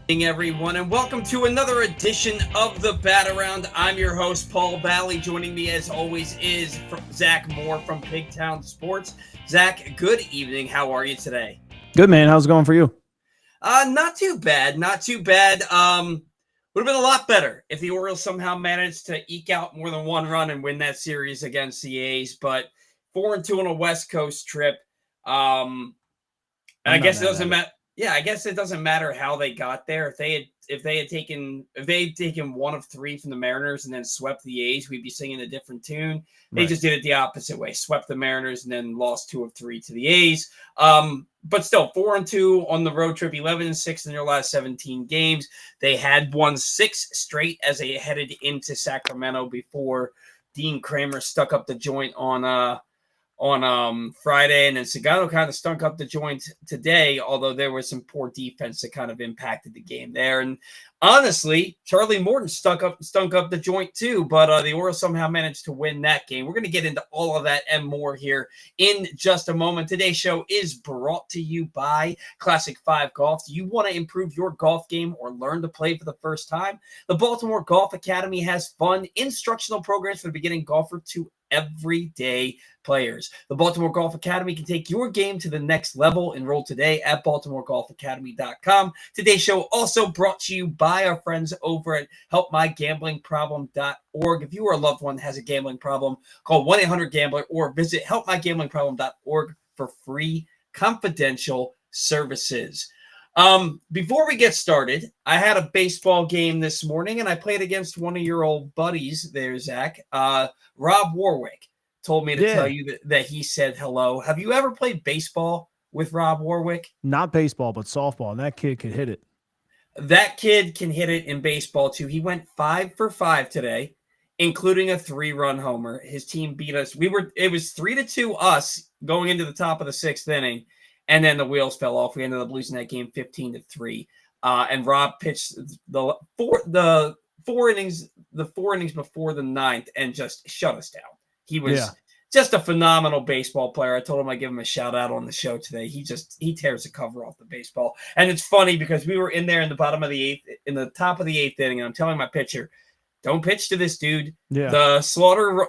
Evening, everyone, and welcome to another edition of the Bat Around. I'm your host, Paul Valley. Joining me, as always, is Zach Moore from Pigtown Sports. Zach, good evening. How are you today? Good, man. How's it going for you? Not too bad. Not too bad. Would have been a lot better if the Orioles somehow managed to eke out more than one run and win that series against the A's. But 4-2 on a West Coast trip. Um, I'm I not guess it mad doesn't at it. matter. Yeah, I guess it doesn't matter how they got there. If they had taken one of three from the Mariners and then swept the A's, we'd be singing a different tune. They Right. just did it the opposite way: swept the Mariners and then lost two of three to the A's. But still, 4-2 on the road trip, 11-6 in their last 17 games. They had won six straight as they headed into Sacramento before Dean Kramer stuck up the joint on Friday, and then Sagano kind of stunk up the joint today, although there was some poor defense that kind of impacted the game there. And honestly, Charlie Morton stunk up the joint too, but the Orioles somehow managed to win that game. We're going to get into all of that and more here in just a moment. Today's show is brought to you by Classic 5 Golf. Do you want to improve your golf game or learn to play for the first time? The Baltimore Golf Academy has fun instructional programs for the beginning golfer to everyday players. The Baltimore Golf Academy can take your game to the next level. Enroll today at baltimoregolfacademy.com. Today's show also brought to you by our friends over at helpmygamblingproblem.org. If you or a loved one has a gambling problem, call 1-800-GAMBLER or visit helpmygamblingproblem.org for free confidential services. Before we get started, I had a baseball game this morning and I played against one of your old buddies there, Zach. Rob Warwick told me to tell Yeah. you that he said hello. Have you ever played baseball with Rob Warwick? Not baseball, but softball, and that kid could hit it. That kid can hit it in baseball too. He went 5 for 5 today, including a 3-run homer. His team beat us. It was 3-2 us going into the top of the 6th inning, and then the wheels fell off. We ended up losing that game 15-3. And Rob pitched the four innings before the ninth and just shut us down. He was just a phenomenal baseball player. I told him I'd give him a shout out on the show today. He tears the cover off the baseball. And it's funny because we were in there in the top of the eighth inning, and I'm telling my pitcher, don't pitch to this dude. Yeah. The slaughter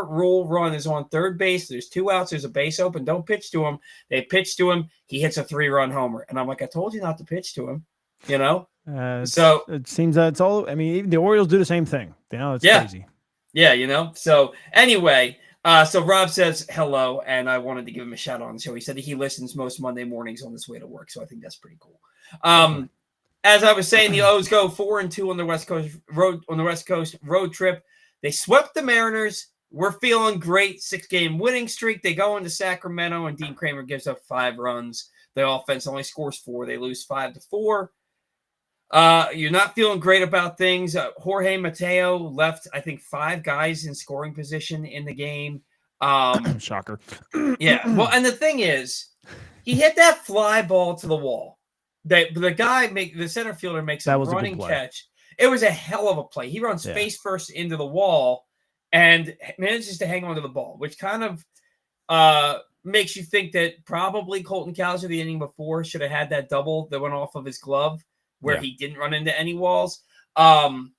rule run is on third base. There's 2 outs. There's a base open. Don't pitch to him. They pitch to him. He hits a 3-run homer. And I'm like, I told you not to pitch to him, you know? So it seems that it's all. I mean, even the Orioles do the same thing. It's crazy. Yeah, So anyway, so Rob says hello, and I wanted to give him a shout out on the show. He said that he listens most Monday mornings on his way to work, so I think that's pretty cool. As I was saying, the O's go 4-2 on the West Coast road trip. They swept the Mariners. We're feeling great. 6-game winning streak. They go into Sacramento, and Dean Kramer gives up 5 runs. The offense only scores 4. They lose 5-4. You're not feeling great about things. Jorge Mateo left, I think, 5 guys in scoring position in the game. Shocker. Yeah. Well, and the thing is, he hit that fly ball to the wall. The center fielder makes a running catch. It was a hell of a play. He runs face first into the wall and manages to hang on to the ball, which kind of makes you think that probably Colton Cowser the inning before should have had that double that went off of his glove where he didn't run into any walls. And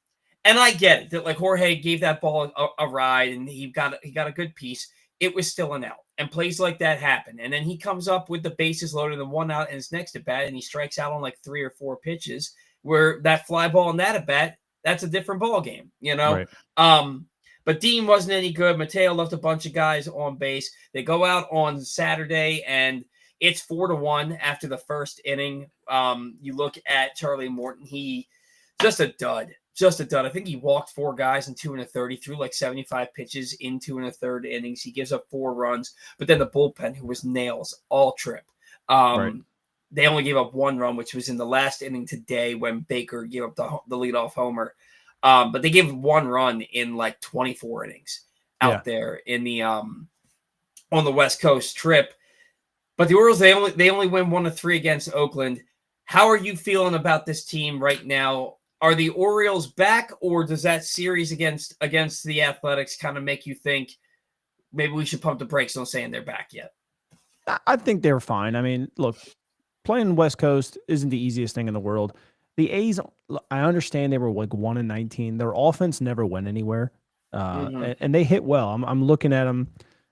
I get it that like Jorge gave that ball a ride and he got a good piece. It was still an out. And plays like that happen. And then he comes up with the bases loaded and 1 out and his next at bat, and he strikes out on like 3 or 4 pitches where that fly ball and that at bat, that's a different ball game, you know? Right. But Dean wasn't any good. Mateo left a bunch of guys on base. They go out on Saturday and it's 4-1 after the first inning. You look at Charlie Morton, he just a dud. I think he walked 4 guys in 2 1/3. He threw like 75 pitches in 2 1/3 innings. He gives up 4 runs, but then the bullpen, who was nails all trip. They only gave up 1 run, which was in the last inning today when Baker gave up the leadoff homer. But they gave 1 run in like 24 innings out there in the on the West Coast trip. But the Orioles, they only win 1 of 3 against Oakland. How are you feeling about this team right now? Are the Orioles back, or does that series against the Athletics kind of make you think maybe we should pump the brakes on saying they're back yet? I think they're fine. I mean, look, playing West Coast isn't the easiest thing in the world. the A's, I understand they were like 1-19. Their offense never went anywhere, and they hit well. I'm looking at them.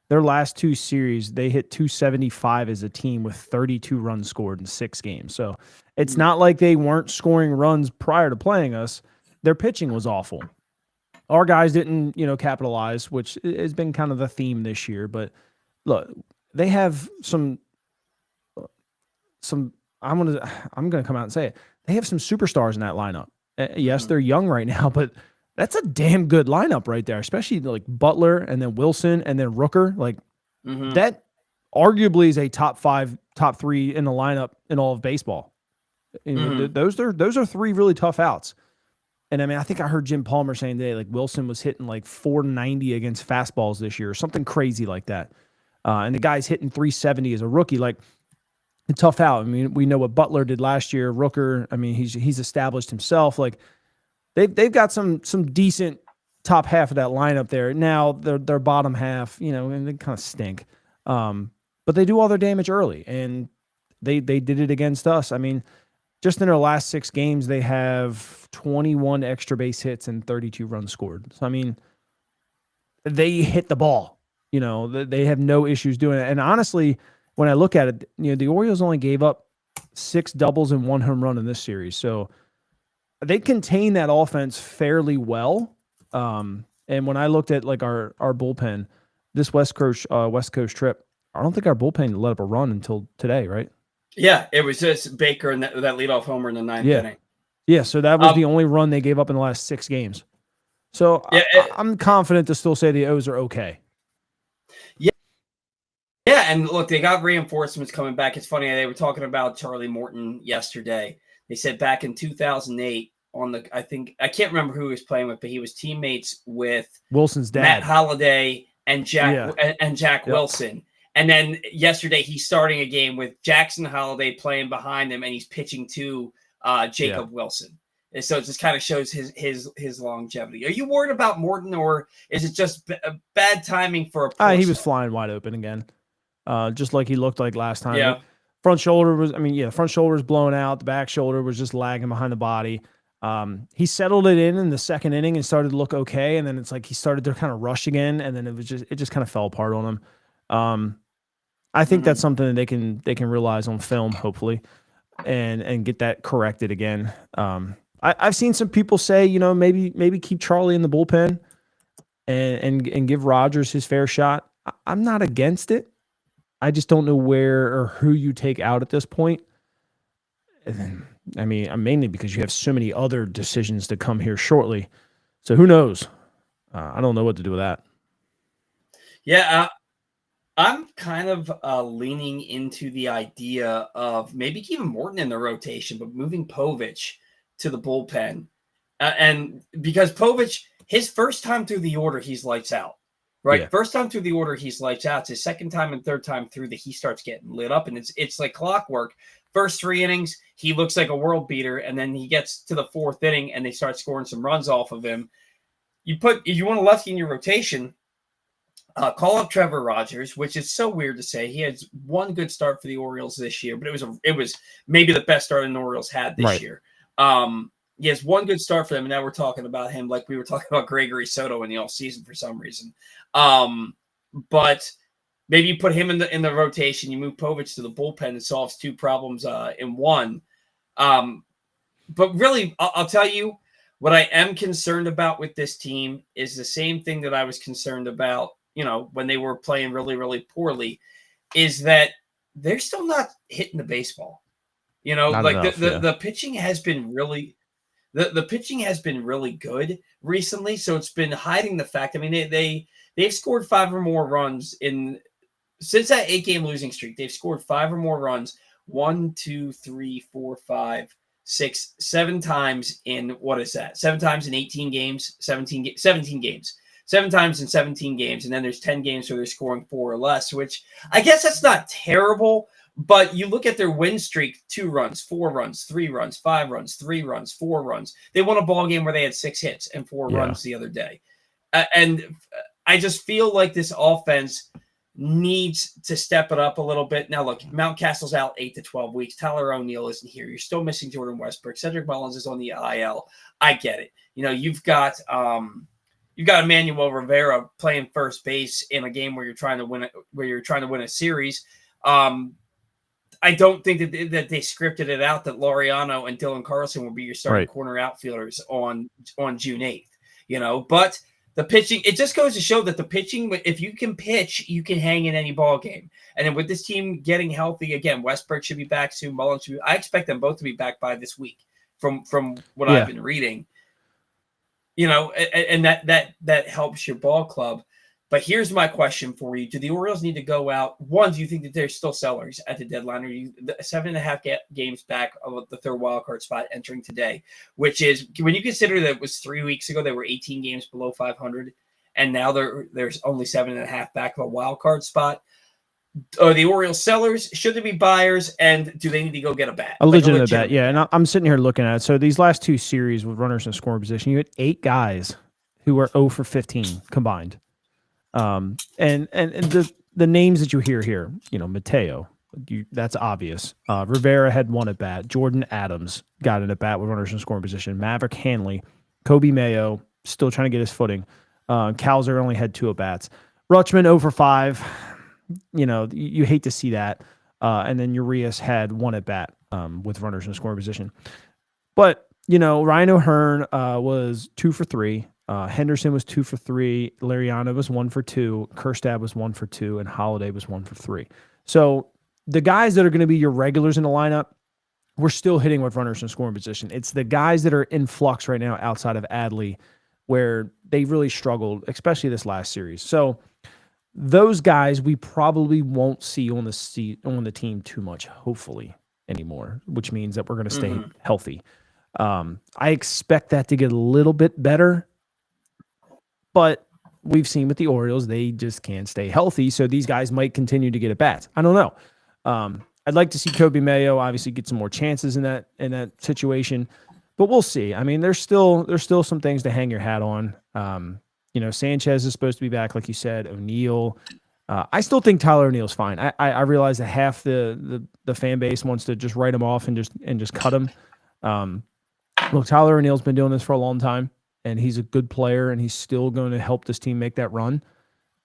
Their last two series, they hit 275 as a team with 32 runs scored in 6 games. So it's not like they weren't scoring runs prior to playing us. Their pitching was awful. Our guys didn't, capitalize, which has been kind of the theme this year. But look, they have some. I'm gonna come out and say it. They have some superstars in that lineup. Yes, they're young right now, but that's a damn good lineup right there. Especially like Butler and then Wilson and then Rooker. Like that, arguably is a top 5, top 3 in the lineup in all of baseball. Those are 3 really tough outs. And I mean, I think I heard Jim Palmer saying today, like Wilson was hitting like 490 against fastballs this year, or something crazy like that. And the guy's hitting 370 as a rookie. Like, a tough out. I mean, we know what Butler did last year. Rooker, I mean, he's established himself. Like, they've got some decent top half of that lineup there. Now their bottom half, and they kind of stink. But they do all their damage early, and they did it against us. I mean, just in their last 6 games, they have 21 extra base hits and 32 runs scored. So I mean, they hit the ball. They have no issues doing it. And honestly, when I look at it, the Orioles only gave up 6 doubles and 1 home run in this series. So they contain that offense fairly well. And when I looked at like our bullpen, this West Coast trip, I don't think our bullpen let up a run until today, right? Yeah, it was just Baker and that leadoff homer in the 9th inning. Yeah, so that was the only run they gave up in the last 6 games. So yeah, I'm confident to still say the O's are okay. Yeah, and look, they got reinforcements coming back. It's funny, they were talking about Charlie Morton yesterday. They said back in 2008 I can't remember who he was playing with, but he was teammates with Wilson's dad, Matt Holliday and Jack Wilson. And then yesterday he's starting a game with Jackson Holliday playing behind him, and he's pitching to Jacob Wilson. And so it just kind of shows his longevity. Are you worried about Morton, or is it just bad timing for a he was flying wide open again. Just like he looked like last time. Yeah. Front shoulder was blown out. The back shoulder was just lagging behind the body. He settled it in the 2nd inning and started to look okay. And then it's like he started to kind of rush again. And then it just kind of fell apart on him. I think that's something that they can realize on film, hopefully, and get that corrected again. I've seen some people say, maybe keep Charlie in the bullpen and give Rogers his fair shot. I'm not against it. I just don't know where or who you take out at this point. I mean, mainly because you have so many other decisions to come here shortly. So who knows? I don't know what to do with that. Yeah, I'm kind of leaning into the idea of maybe keeping Morton in the rotation, but moving Povich to the bullpen. And because Povich, his first time through the order, he's lights out. Right. Yeah. First time through the order, he's lights out. It's his second time and third time through that he starts getting lit up. And it's like clockwork. First 3 innings, he looks like a world beater. And then he gets to the 4th inning and they start scoring some runs off of him. If you want a lefty in your rotation, call up Trevor Rogers, which is so weird to say. He had 1 good start for the Orioles this year, but it was maybe the best start the Orioles had this year. He has 1 good start for them, and now we're talking about him like we were talking about Gregory Soto in the offseason for some reason. But maybe you put him in the rotation, you move Povich to the bullpen, it solves 2 problems in 1. But really, I'll tell you, what I am concerned about with this team is the same thing that I was concerned about, when they were playing really, really poorly, is that they're still not hitting the baseball. The pitching has been really – the pitching has been really good recently, so it's been hiding the fact. I mean, they've scored 5 or more runs since that 8-game losing streak. They've scored 5 or more runs 1, 2, 3, 4, 5, 6, 7 times in what is that? 7 times in 18 games, 17 games. 7 times in 17 games, and then there's 10 games where they're scoring 4 or less, which I guess that's not terrible. But you look at their win streak, 2 runs, 4 runs, 3 runs, 5 runs, 3 runs, 4 runs. They won a ball game where they had 6 hits and 4 runs the other day. And I just feel like this offense, needs to step it up a little bit. Now, look, Mountcastle's out 8 to 12 weeks. Tyler O'Neill isn't here. You're still missing Jordan Westbrook. Cedric Mullins is on the IL. I get it. You've got Emmanuel Rivera playing first base in a game where you're trying to win a series. I don't think that they scripted it out that Laureano and Dylan Carlson will be your starting corner outfielders on June 8th. But the pitching, it just goes to show that the pitching, if you can pitch, you can hang in any ball game. And then with this team getting healthy, again, Westbrook should be back soon. Mullins should be, I expect them both to be back by this week from what I've been reading. And that helps your ball club. But here's my question for you. Do the Orioles need to go out? One, do you think that they're still sellers at the deadline? Or are you 7.5 games back of the third wildcard spot entering today? Which is, when you consider that it was 3 weeks ago, they were 18 games below 500, and now there's only 7.5 back of a wildcard spot. Are the Orioles sellers? Should they be buyers? And do they need to go get a bat? A legitimate bat, yeah. And I'm sitting here looking at it. So these last two series with runners in scoring position, you had 8 guys who were 0 for 15 combined. And the names that you hear here, Mateo, that's obvious. Rivera had 1 at bat. Jordan Adams got an at bat with runners in scoring position. Maverick Hanley, Kobe Mayo, still trying to get his footing. Kalzer only had 2 at bats. Rutschman 0 for 5. You hate to see that. And then Urias had 1 at bat with runners in scoring position. But, Ryan O'Hearn was 2 for 3. Henderson was 2 for 3. Lariano was 1 for 2. Kerstad was 1 for 2. And Holiday was 1 for 3. So the guys that are going to be your regulars in the lineup, we're still hitting with runners in scoring position. It's the guys that are in flux right now outside of Adley where they really struggled, especially this last series. So those guys we probably won't see on the team too much, hopefully, anymore, which means that we're going to stay healthy. I expect that to get a little bit better. But we've seen with the Orioles, they just can't stay healthy. So these guys might continue to get at bats. I don't know. I'd like to see Kobe Mayo obviously get some more chances in that situation, but we'll see. I mean, there's still some things to hang your hat on. Sanchez is supposed to be back, like you said. O'Neill. I still think Tyler O'Neill's fine. I realize that half the fan base wants to just write him off and just cut him. Look, Tyler O'Neill's been doing this for a long time. And he's a good player, and he's still going to help this team make that run.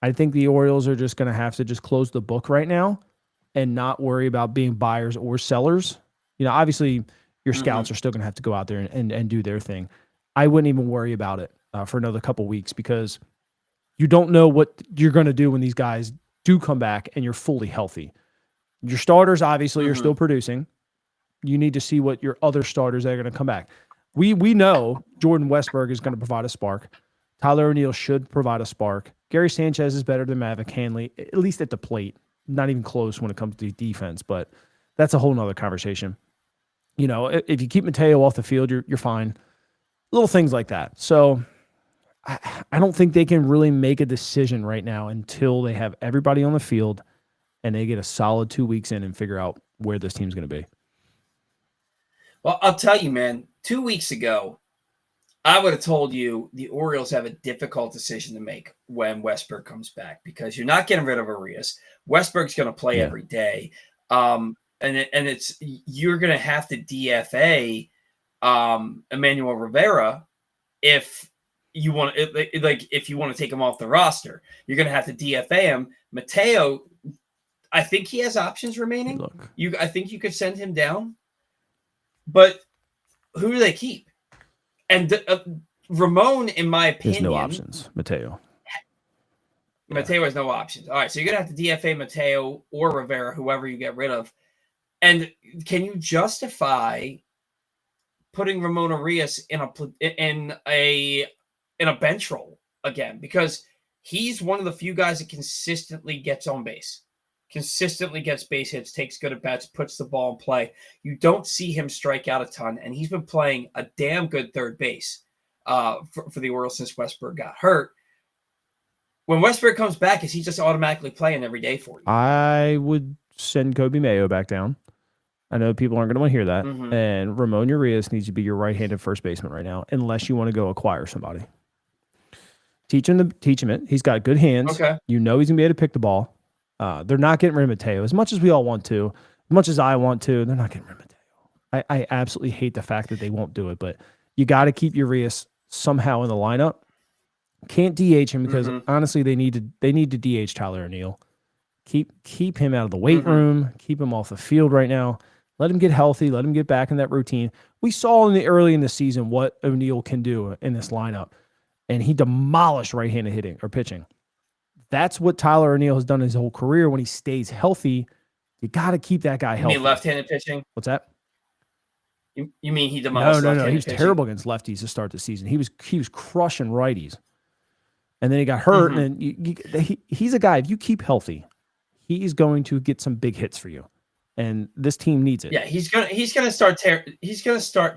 I think the Orioles are just going to have to just close the book right now and not worry about being buyers or sellers. Obviously, your scouts are still going to have to go out there and do their thing. I wouldn't even worry about it for another couple weeks because you don't know what you're going to do when these guys do come back and you're fully healthy. Your starters, obviously, are still producing. You need to see what your other starters that are going to come back. We know Jordan Westbrook is going to provide a spark. Tyler O'Neill should provide a spark. Gary Sanchez is better than Maverick Hanley, at least at the plate. Not even close when it comes to defense, but that's a whole nother conversation. If you keep Mateo off the field, you're fine. Little things like that. So I don't think they can really make a decision right now until they have everybody on the field and they get a solid 2 weeks in and figure out where this team's going to be. Well, I'll tell you, man, 2 weeks ago, I would have told you the Orioles have a difficult decision to make when Westbrook comes back because you're not getting rid of Urias. Westbrook's going to play every day. And you're going to have to DFA Emmanuel Rivera if you want if you want to take him off the roster. You're going to have to DFA him. Mateo, I think he has options remaining. I think you could send him down. But who do they keep? And Ramon, in my opinion, there's no options. Mateo has no options. All right, so you're gonna have to DFA Mateo or Rivera, whoever you get rid of. And can you justify putting Ramon Urias in a bench role again? Because he's one of the few guys that consistently gets on base. Consistently gets base hits, takes good at bats, puts the ball in play. You don't see him strike out a ton, and he's been playing a damn good third base for the Orioles since Westbrook got hurt. When Westbrook comes back, is he just automatically playing every day for you? I would send Kobe Mayo back down. I know people aren't going to want to hear that. And Ramon Urias needs to be your right-handed first baseman right now, unless you want to go acquire somebody. Teach him it. He's got good hands. Okay. He's going to be able to pick the ball. They're not getting rid of Mateo as much as we all want to, as much as I want to. They're not getting rid of Mateo. I absolutely hate the fact that they won't do it, but you got to keep Urias somehow in the lineup. Can't DH him because honestly, they need to DH Tyler O'Neill. Keep him out of the weight room. Keep him off the field right now. Let him get healthy. Let him get back in that routine. We saw early in the season what O'Neill can do in this lineup, and he demolished right-handed hitting or pitching. That's what Tyler O'Neill has done his whole career. When he stays healthy, you got to keep that guy healthy. You mean left-handed pitching? What's that? You mean he demolished No. left-handed He was pitching? terrible against lefties to start the season. He was crushing righties, and then he got hurt. And he's a guy. If you keep healthy, he's going to get some big hits for you, and this team needs it. Yeah, he's gonna start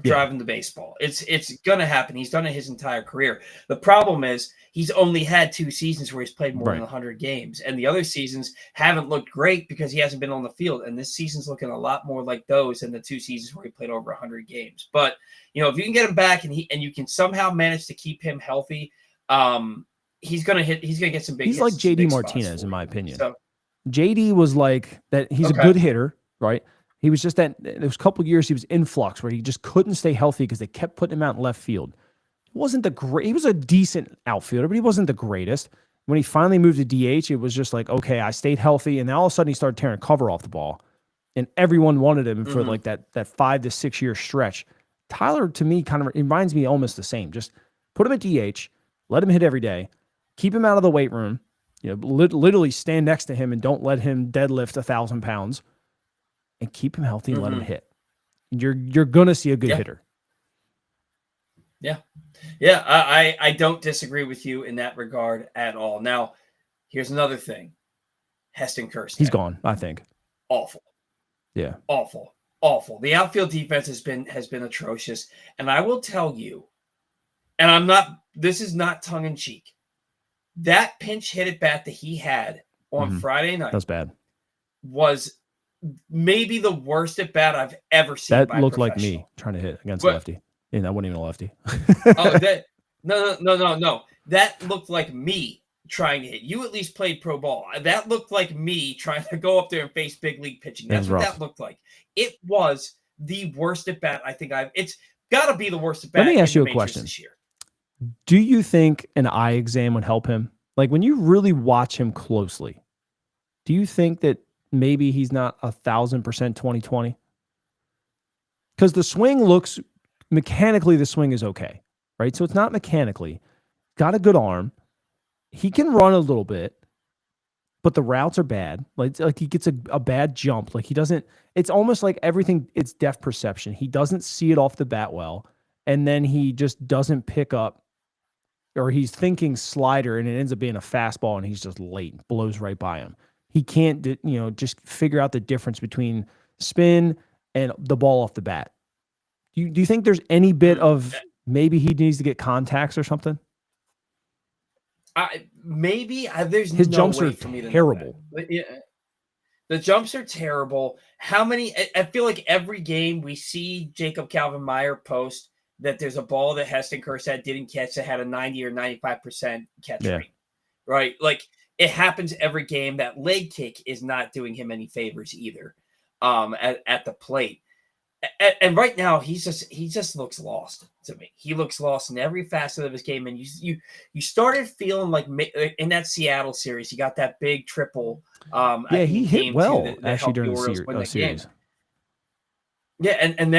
driving the baseball. It's gonna happen. He's done it his entire career. The problem is he's only had 2 seasons where he's played more than 100 games, and the other seasons haven't looked great because he hasn't been on the field. And this season's looking a lot more like those than the 2 seasons where he played over 100 games. But if you can get him back and you can somehow manage to keep him healthy, he's gonna get some big. He's hits, like JD big Martinez in my opinion. So, JD was like that. He's a good hitter, right? He was just that. There was a couple of years he was in flux where he just couldn't stay healthy because they kept putting him out in left field. He wasn't the great. He was a decent outfielder, but he wasn't the greatest. When he finally moved to DH, it was just like, okay, I stayed healthy, and then all of a sudden he started tearing cover off the ball, and everyone wanted him for like that 5 to 6 year stretch. Tyler, to me, kind of reminds me almost the same. Just put him at DH, let him hit every day, keep him out of the weight room. Literally stand next to him and don't let him deadlift 1,000 pounds, and keep him healthy and let him hit. You're gonna see a good hitter. Yeah, I don't disagree with you in that regard at all. Now, here's another thing: Heston Kjerstad. He's gone, I think. Awful. Yeah. Awful. The outfield defense has been atrocious, and I will tell you, and this is not tongue in cheek. That pinch hit at bat that he had on Friday night was bad. Was maybe the worst at bat I've ever seen. That looked like me trying to hit against a lefty. And that wasn't even a lefty. No. That looked like me trying to hit. You at least played pro ball. That looked like me trying to go up there and face big league pitching. That's what that looked like. It was the worst at bat I think it's got to be the worst at bat. Let me ask you a question this year. Do you think an eye exam would help him? Like when you really watch him closely, do you think that maybe he's not 1,000% 2020? Because the swing looks mechanically, the swing is okay, right? So it's not mechanically. Got a good arm. He can run a little bit, but the routes are bad. Like he gets a bad jump. Like he doesn't. It's almost like everything. It's depth perception. He doesn't see it off the bat well, and then he just doesn't pick up. Or he's thinking slider and it ends up being a fastball and he's just late, blows right by him. He can't, just figure out the difference between spin and the ball off the bat. Do you think there's any bit of maybe he needs to get contacts or something? There's his no jumps way are for me to terrible. The jumps are terrible. I feel like every game we see Jacob Calvin-Meyer post that there's a ball that Heston Kjerstad didn't catch that had a 90 or 95% catch rate, right? Like it happens every game. That leg kick is not doing him any favors either at the plate. And right now he just looks lost to me. He looks lost in every facet of his game. And you started feeling like in that Seattle series, he got that big triple. He hit well actually during the series. Game. Yeah, and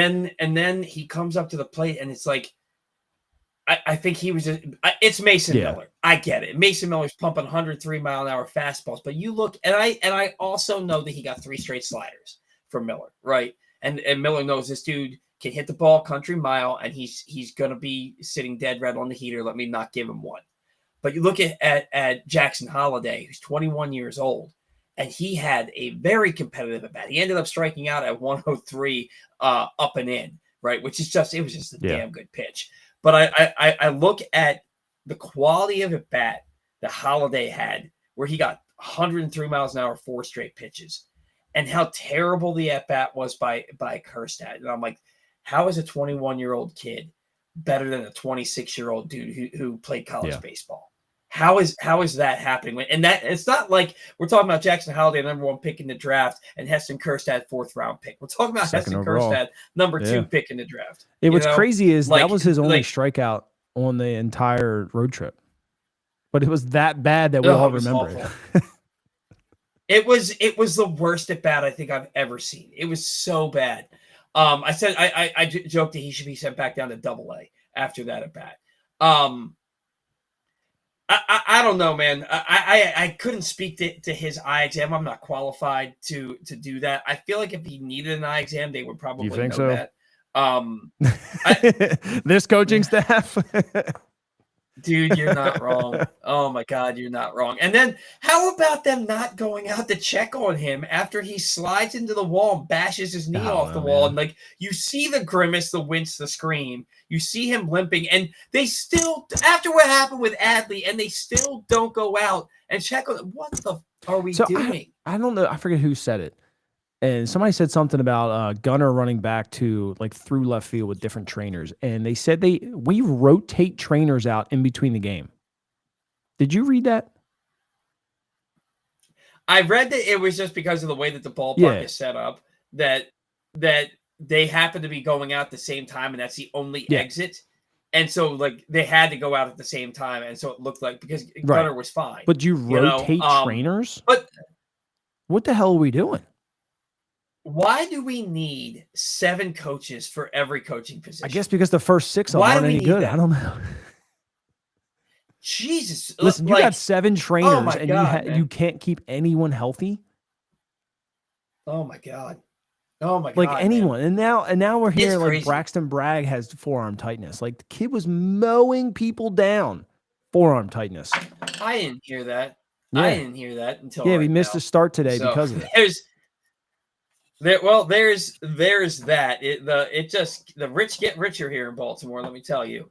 then he comes up to the plate, and it's like, I think he was. It's Mason Miller. I get it. Mason Miller's pumping 103 mile an hour fastballs, but you look, and I also know that he got 3 straight sliders from Miller, right? And Miller knows this dude can hit the ball country mile, and he's gonna be sitting dead red on the heater. Let me not give him one. But you look at Jackson Holliday, who's 21 years old. And he had a very competitive at bat. He ended up striking out at 103 up and in, right? It was just a damn good pitch. But I look at the quality of at bat that Holliday had, where he got 103 miles an hour, 4 straight pitches, and how terrible the at bat was by Kjerstad. And I'm like, how is a 21-year-old kid better than a 26-year-old dude who played college baseball? How is that happening? And that it's not like we're talking about Jackson Holliday, #1 pick in the draft, and Heston Kjerstad, 4th-round pick. We're talking about Second Heston overall. Kjerstad, #2 Yeah. pick in the draft. What's crazy is that Like, was his only strikeout on the entire road trip. But it was that bad that we all remember it. It was the worst at bat I think I've ever seen. It was so bad. I said I joked that he should be sent back down to AA after that at bat. I don't know, man. I couldn't speak to his eye exam. I'm not qualified to do that. I feel like if he needed an eye exam, they would probably know that. This coaching staff. Dude, you're not wrong. Oh my God, you're not wrong. And then how about them not going out to check on him after he slides into the wall and bashes his knee off the wall? And like you see the grimace, the wince, the scream. You see him limping, and they still, after what happened with Adley, and they still don't go out and check on. What the are we doing? I don't know. I forget who said it. And somebody said something about Gunnar running back to like through left field with different trainers. And they said we rotate trainers out in between the game. Did you read that? I read that it was just because of the way that the ballpark is set up that they happen to be going out at the same time, and that's the only exit. And so like they had to go out at the same time. And so it looked like because Gunnar was fine. But you rotate trainers? But what the hell are we doing? Why do we need 7 coaches for every coaching position? I guess because the first 6 aren't any good. That? I don't know. Jesus. Listen, you got 7 trainers and you can't keep anyone healthy. Oh my God. Oh my God. Like anyone. Man. And now we're here like Braxton Bragg has forearm tightness. Like the kid was mowing people down. Forearm tightness. I didn't hear that. Yeah. I didn't hear that until he missed a start today because of it. There's that. The rich get richer here in Baltimore. Let me tell you.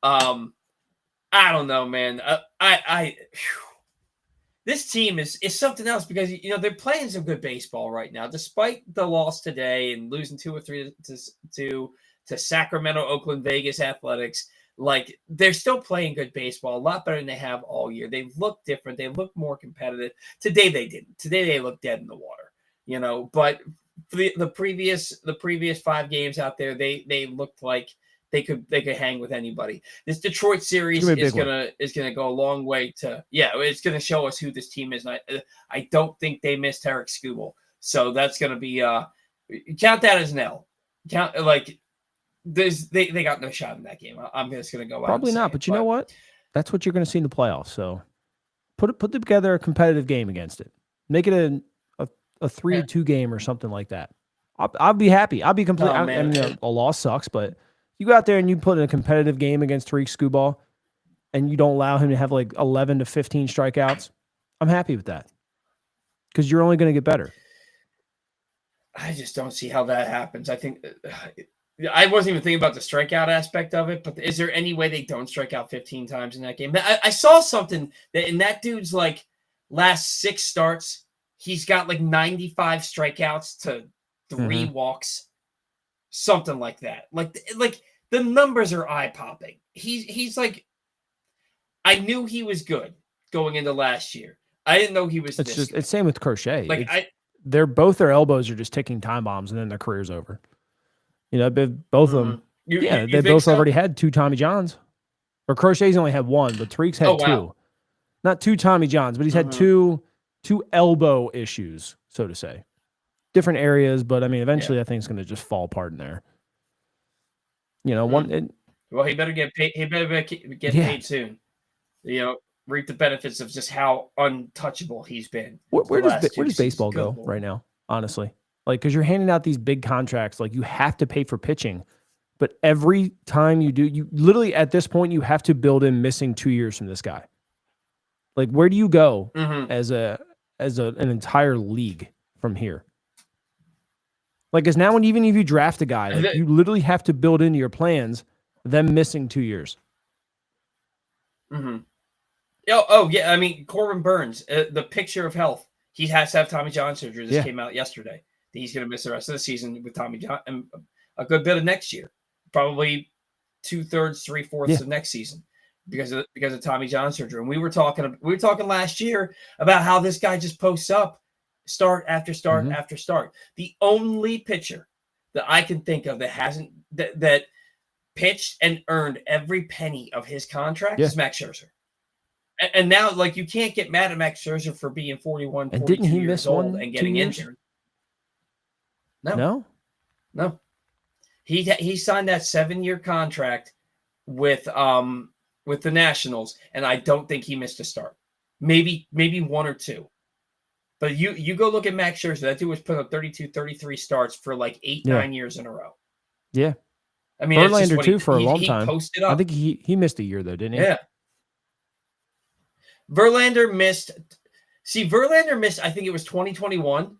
I don't know, man. This team is something else because they're playing some good baseball right now, despite the loss today and losing 2 or 3 to Sacramento, Oakland, Vegas Athletics. Like they're still playing good baseball, a lot better than they have all year. They look different. They look more competitive. Today they didn't. Today they looked dead in the water. But the previous 5 games out there, they looked like they could hang with anybody. This Detroit series is gonna go a long way to it's gonna show us who this team is. And I don't think they missed Eric Skubal, so that's gonna be count that as an L. They got no shot in that game. I'm just gonna go out. Probably not, but you know what? That's what you're gonna see in the playoffs. So put together a competitive game against it. Make it a 3-2 game or something like that. I'll be happy. I'll be complete. A loss sucks, but you go out there and you put in a competitive game against Tariq Skubal and you don't allow him to have like 11 to 15 strikeouts. I'm happy with that because you're only going to get better. I just don't see how that happens. I think I wasn't even thinking about the strikeout aspect of it, but is there any way they don't strike out 15 times in that game? I saw something that in that dude's like last 6 starts, he's got like 95 strikeouts to 3 walks, something like that. Like the numbers are eye popping. He's like, I knew he was good going into last year. I didn't know he was. It's same with Crochet. Like their elbows are just ticking time bombs, and then their career's over. Both of them. They both already had 2 Tommy Johns, or Crochet's only had 1, but Tariq's had 2. Not 2 Tommy Johns, but he's had 2 elbow issues, so to say. Different areas, but I mean, eventually, I think it's going to just fall apart in there. One. Well, he better get paid. He better get paid soon. Reap the benefits of just how untouchable he's been. Where does baseball go right now? Honestly, like because you're handing out these big contracts, like you have to pay for pitching, but every time you do, you literally at this point you have to build in missing 2 years from this guy. Like, where do you go as an entire league from here? Like, because now even if you draft a guy, like, you literally have to build into your plans them missing 2 years. Mm-hmm. Oh yeah. I mean, Corbin Burns, the picture of health. He has to have Tommy John surgery. This came out yesterday. He's going to miss the rest of the season with Tommy John and a good bit of next year. Probably 2/3, 3/4 of next season. because of Tommy John surgery. And we were talking last year about how this guy just posts up start after start after start. The only pitcher that I can think of that hasn't that pitched and earned every penny of his contract is Max Scherzer. And now, like, you can't get mad at Max Scherzer for being 41, And 42 didn't he years miss old one, and 2 getting years? injured. No. He signed that 7-year contract with the Nationals, and I don't think he missed a start. Maybe 1 or 2. But you go look at Max Scherzer. That dude was putting up 32, 33 starts for like 9 years in a row. Yeah. I mean, Verlander too for a long he time. Posted up. I think he missed a year though, didn't he? Yeah. Verlander missed. See, Verlander missed. I think it was 2021,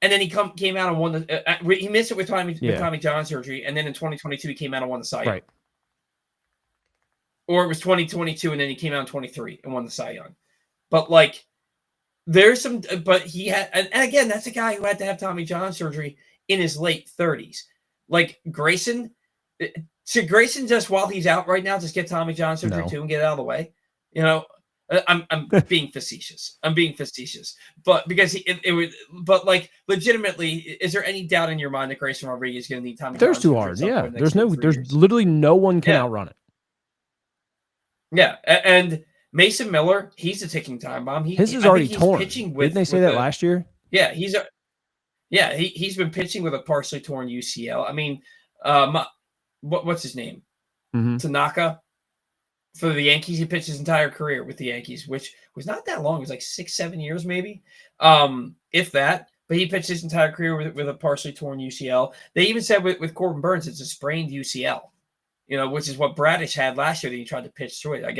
and then he came out and won the. He missed it with Tommy John surgery, and then in 2022 he came out and won the Cy Young. Right. Or it was 2022, and then he came out in 23 and won the Cy Young. But like, there's some. But he had, and again, that's a guy who had to have Tommy John surgery in his late 30s. Like Grayson, should Grayson just while he's out right now just get Tommy John surgery too and get it out of the way? You know. I'm being facetious. But because it would, but like legitimately, is there any doubt in your mind that Grayson Rodriguez is going to need Tommy? There's too hard. Yeah. There's literally no one can outrun it. Yeah, and Mason Miller, he's a ticking time bomb. His is already torn. Didn't they say that last year? Yeah, he's been pitching with a partially torn UCL. I mean, what's his name? Tanaka. For the Yankees, he pitched his entire career with the Yankees, which was not that long. It was like 6-7 years, maybe, if that. But he pitched his entire career with a partially torn UCL. They even said with Corbin Burns, it's a sprained UCL, which is what Bradish had last year that he tried to pitch through it. I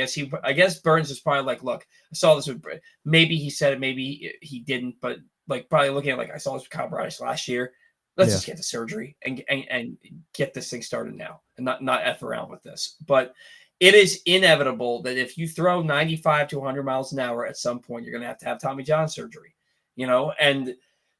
guess Burns was probably like, look, I saw this with maybe he said it, maybe he didn't, but like probably looking at like I saw this with Kyle Bradish last year. Let's just get the surgery and get this thing started now and not F around with this. But it is inevitable that if you throw 95 to 100 miles an hour at some point, you're going to have Tommy John surgery, and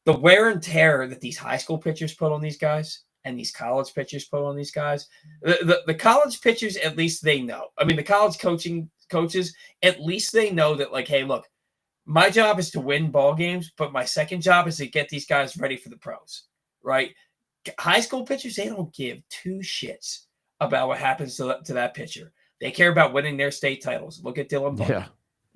the wear and tear that these high school pitchers put on these guys and these college pitchers put on these guys, the college pitchers, at least they know. I mean, the college coaches, at least they know that like, hey, look, my job is to win ball games, but my second job is to get these guys ready for the pros, right? High school pitchers, they don't give 2 shits about what happens to that pitcher. They care about winning their state titles. Look at Dylan Bundy.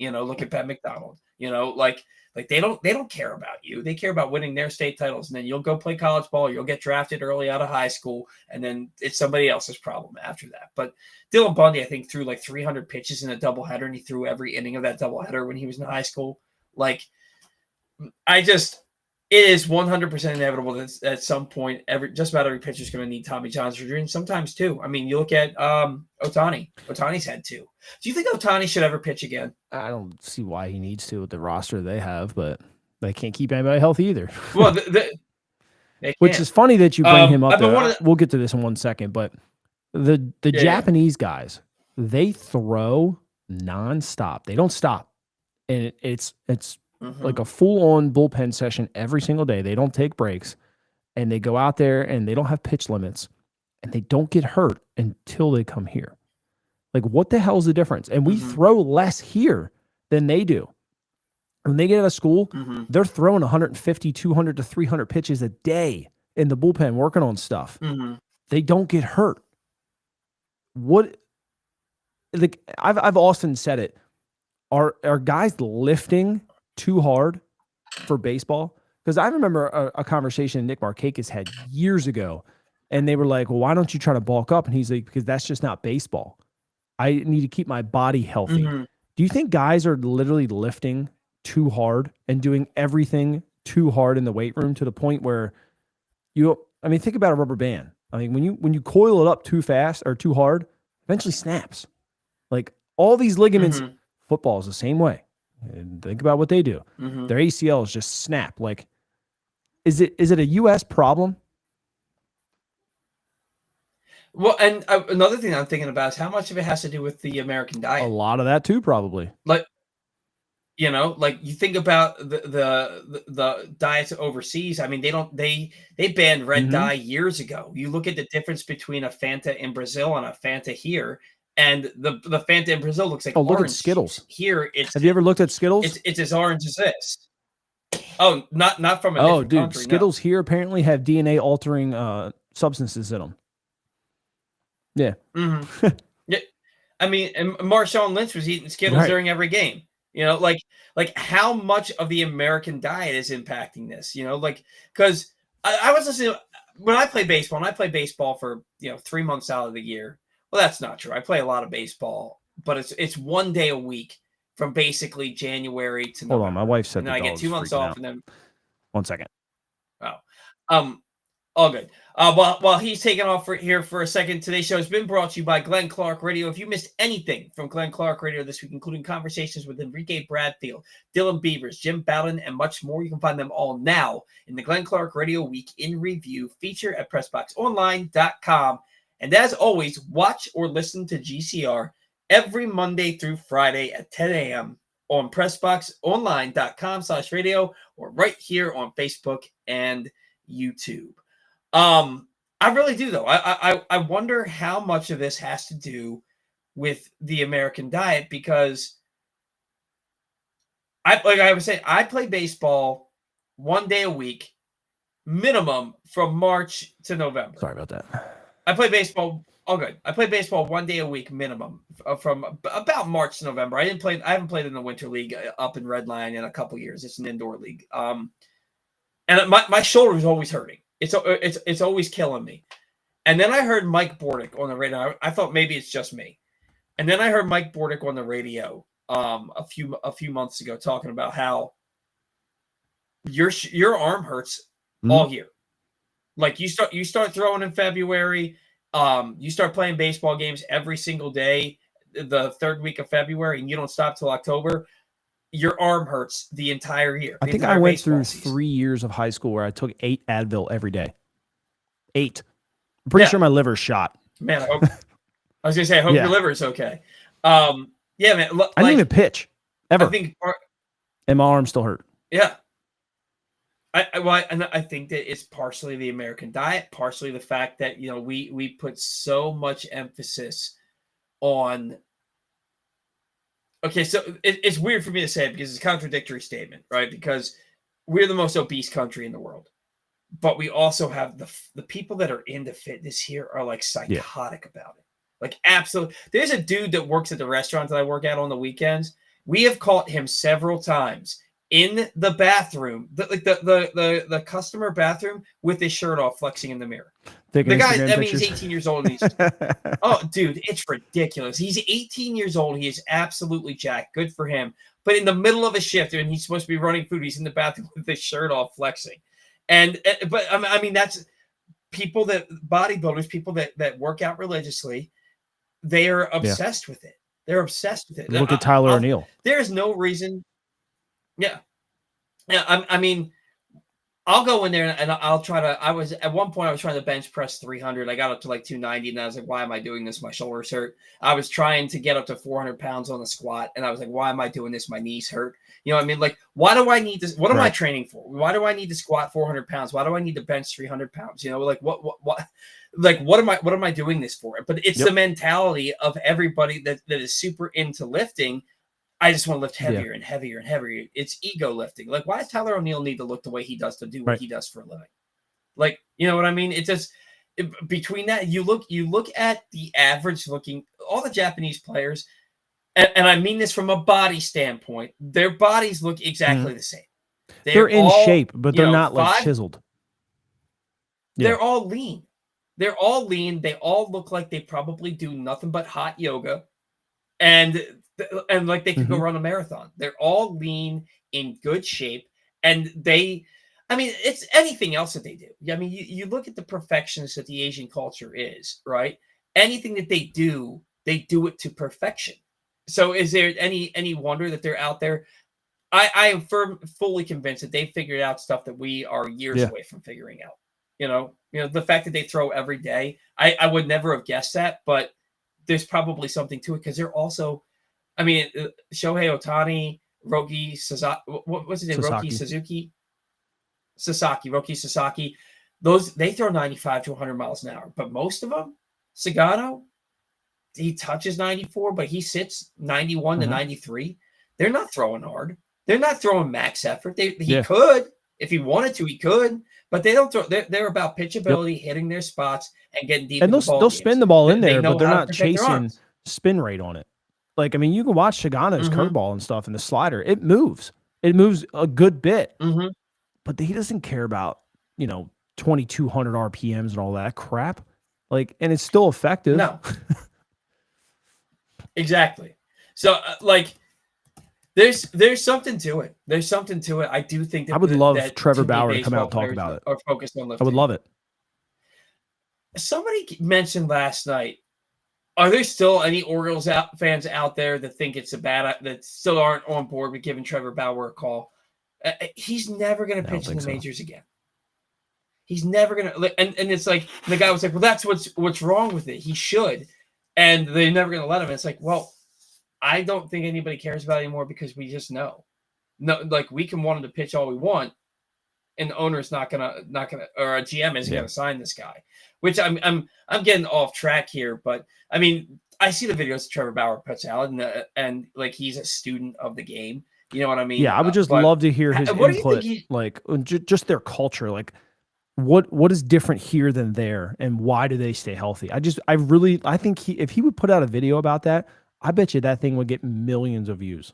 Look at Pat McDonald. Like they don't care about you. They care about winning their state titles. And then you'll go play college ball. You'll get drafted early out of high school, and then it's somebody else's problem after that. But Dylan Bundy, I think, threw like 300 pitches in a doubleheader, and he threw every inning of that doubleheader when he was in high school. Like, it is 100% inevitable that at some point, just about every pitcher is going to need Tommy John surgery, and sometimes 2. I mean, you look at Ohtani. Ohtani's had 2. Do you think Ohtani should ever pitch again? I don't see why he needs to with the roster they have, but they can't keep anybody healthy either. Well, which is funny that you bring him up there. We'll get to this in 1 second, but the Japanese guys, they throw nonstop. They don't stop, and it's like a full-on bullpen session every single day. They don't take breaks, and they go out there, and they don't have pitch limits, and they don't get hurt until they come here. Like, what the hell is the difference? And we throw less here than they do. When they get out of school, they're throwing 150, 200 to 300 pitches a day in the bullpen working on stuff. They don't get hurt. I've often said it. Are guys lifting too hard for baseball? Because I remember a conversation Nick Markakis had years ago, and they were like, well, why don't you try to bulk up? And he's like, because that's just not baseball. I need to keep my body healthy. Do you think guys are literally lifting too hard and doing everything too hard in the weight room to the point where think about a rubber band. I mean, when you coil it up too fast or too hard, eventually snaps. Like all these ligaments, football is the same way. And think about what they do. Their ACLs just snap. Like, is it a U.S. problem? Well, and another thing I'm thinking about is how much of it has to do with the American diet. A lot of that too, probably. Like, you think about the diets overseas. I mean, they banned red dye years ago. You look at the difference between a Fanta in Brazil and a Fanta here, And the Fanta in Brazil looks like Oh, look at orange Skittles. juice. Here, Have you ever looked at Skittles? it's as orange as this. Oh, not from a Oh, different dude, country. Skittles here apparently have DNA altering substances in them. Yeah. No. Yeah. I mean, and Marshawn Lynch was eating Skittles Right. during every game. You know, like how much of the American diet is impacting this? You know, like because I was listening when I play baseball, and I play baseball for 3 months out of the year. Well, that's not true. I play a lot of baseball, but it's 1 day a week from basically January to Hold November. on, my wife said And then the I get dog's 2 months freaking off, out. and then 1 second. oh, all good. While he's taking off here for a second, today's show has been brought to you by Glenn Clark Radio. If you missed anything from Glenn Clark Radio this week, including conversations with Enrique Bradfield, Dylan Beavers, Jim Bowden, and much more, you can find them all now in the Glenn Clark Radio Week in Review feature at PressBoxOnline.com. And as always, watch or listen to GCR every Monday through Friday at 10 a.m. on PressBoxOnline.com/radio or right here on Facebook and YouTube. I really do though. I wonder how much of this has to do with the American diet because like I was saying, I play baseball 1 day a week, minimum from March to November. Sorry about that. I play baseball. All good. I play baseball 1 day a week minimum from about March to November. I haven't played in the winter league up in Redline in a couple years. It's an indoor league. And my shoulder is always hurting. It's always killing me. And then I heard Mike Bordick on the radio. I thought maybe it's just me. And then I heard Mike Bordick on the radio a few months ago talking about how your arm hurts all year. Like you start throwing in February, you start playing baseball games every single day the third week of February, and you don't stop till October. Your arm hurts the entire year. I think I went through 3 years of high school where I took 8 Advil every day. 8. I'm pretty sure my liver's shot. Man, I was gonna say, I hope your liver's okay. Yeah, man. I didn't even pitch ever. I think, and my arm still hurt. Yeah. I think that it's partially the American diet, partially the fact that we put so much emphasis on. Okay, so it's weird for me to say it because it's a contradictory statement, right? Because we're the most obese country in the world, but we also have the people that are into fitness here are like psychotic about it. Like absolutely. There's a dude that works at the restaurant that I work at on the weekends. We have caught him several times in the bathroom, the customer bathroom with his shirt off, flexing in the mirror. The guy, I mean, he's 18 years old. And oh, dude, it's ridiculous. He's 18 years old. He is absolutely jacked. Good for him. But in the middle of a shift, and he's supposed to be running food, he's in the bathroom with his shirt off, flexing. But I mean, that's people that bodybuilders, people that work out religiously, they are obsessed with it. They're obsessed with it. Look at Tyler O'Neill. There's no reason. Yeah. I mean, I'll go in there and I'll try to. At one point I was trying to bench press 300. I got up to like 290, and I was like, "Why am I doing this? My shoulders hurt." I was trying to get up to 400 pounds on the squat, and I was like, "Why am I doing this? My knees hurt." You know what I mean? Like, why do I need this? What am I training for? Why do I need to squat 400 pounds? Why do I need to bench 300 pounds? You know, like what? Like, what am I doing this for? But it's the mentality of everybody that is super into lifting. I just want to lift heavier and heavier and heavier. It's ego lifting. Like, why does Tyler O'Neill need to look the way he does to do what he does for a living? Like, you know what I mean? It just between that, you look at the average looking, all the Japanese players, and I mean this from a body standpoint, their bodies look exactly the same. They're in shape, but they're not like chiseled. They're all lean. They're all lean. They all look like they probably do nothing but hot yoga. And like they could go run a marathon. They're all lean, in good shape, and it's anything else that they do. I mean, you look at the perfectionist that the Asian culture is, right? Anything that they do it to perfection. So is there any wonder that they're out there? I am fully convinced that they figured out stuff that we are years away from figuring out. You know, the fact that they throw every day, I would never have guessed that, but there's probably something to it because they're also, I mean, Shohei Ohtani, Roki Sasaki, what was his name? Roki Sasaki. Those, they throw 95 to 100 miles an hour, but most of them, Sagano, he touches 94, but he sits 91 to Mhm. 93. They're not throwing hard. They're not throwing max effort. He Yeah. could, if he wanted to, he could, but they don't throw. They're about Yep. pitchability, hitting their spots, and getting deep And into ball they'll games. spin the ball in They there, know but they're how to not protect their chasing arms. spin rate on it. Like, I mean, you can watch Shigano's Mhm. curveball and stuff and the slider. It moves. It moves a good bit. Mhm. But he doesn't care about, 2,200 RPMs and all that crap. Like, and it's still effective. No. Exactly. So, like, there's something to it. There's something to it. I do think that I would love that Trevor too many Bauer to come out baseball and talk players about it. are focused on I lifting. would love it. Somebody mentioned last night, are there still any Orioles fans out there that think it's that still aren't on board with giving Trevor Bauer a call? He's never going to pitch in the majors again. He's never going to. And it's like, the guy was like, well, that's what's wrong with it. He should. And they're never going to let him. And it's like, well, I don't think anybody cares about it anymore because we just know. No, like, we can want him to pitch all we want, and the owner's not gonna, or a GM isn't gonna sign this guy. Which I'm getting off track here, but I mean, I see the videos Trevor Bauer puts out, and like, he's a student of the game. You know what I mean? Yeah, I would just love to hear his what input, do you think like just their culture. Like, what is different here than there, and why do they stay healthy? I think if he would put out a video about that, I bet you that thing would get millions of views.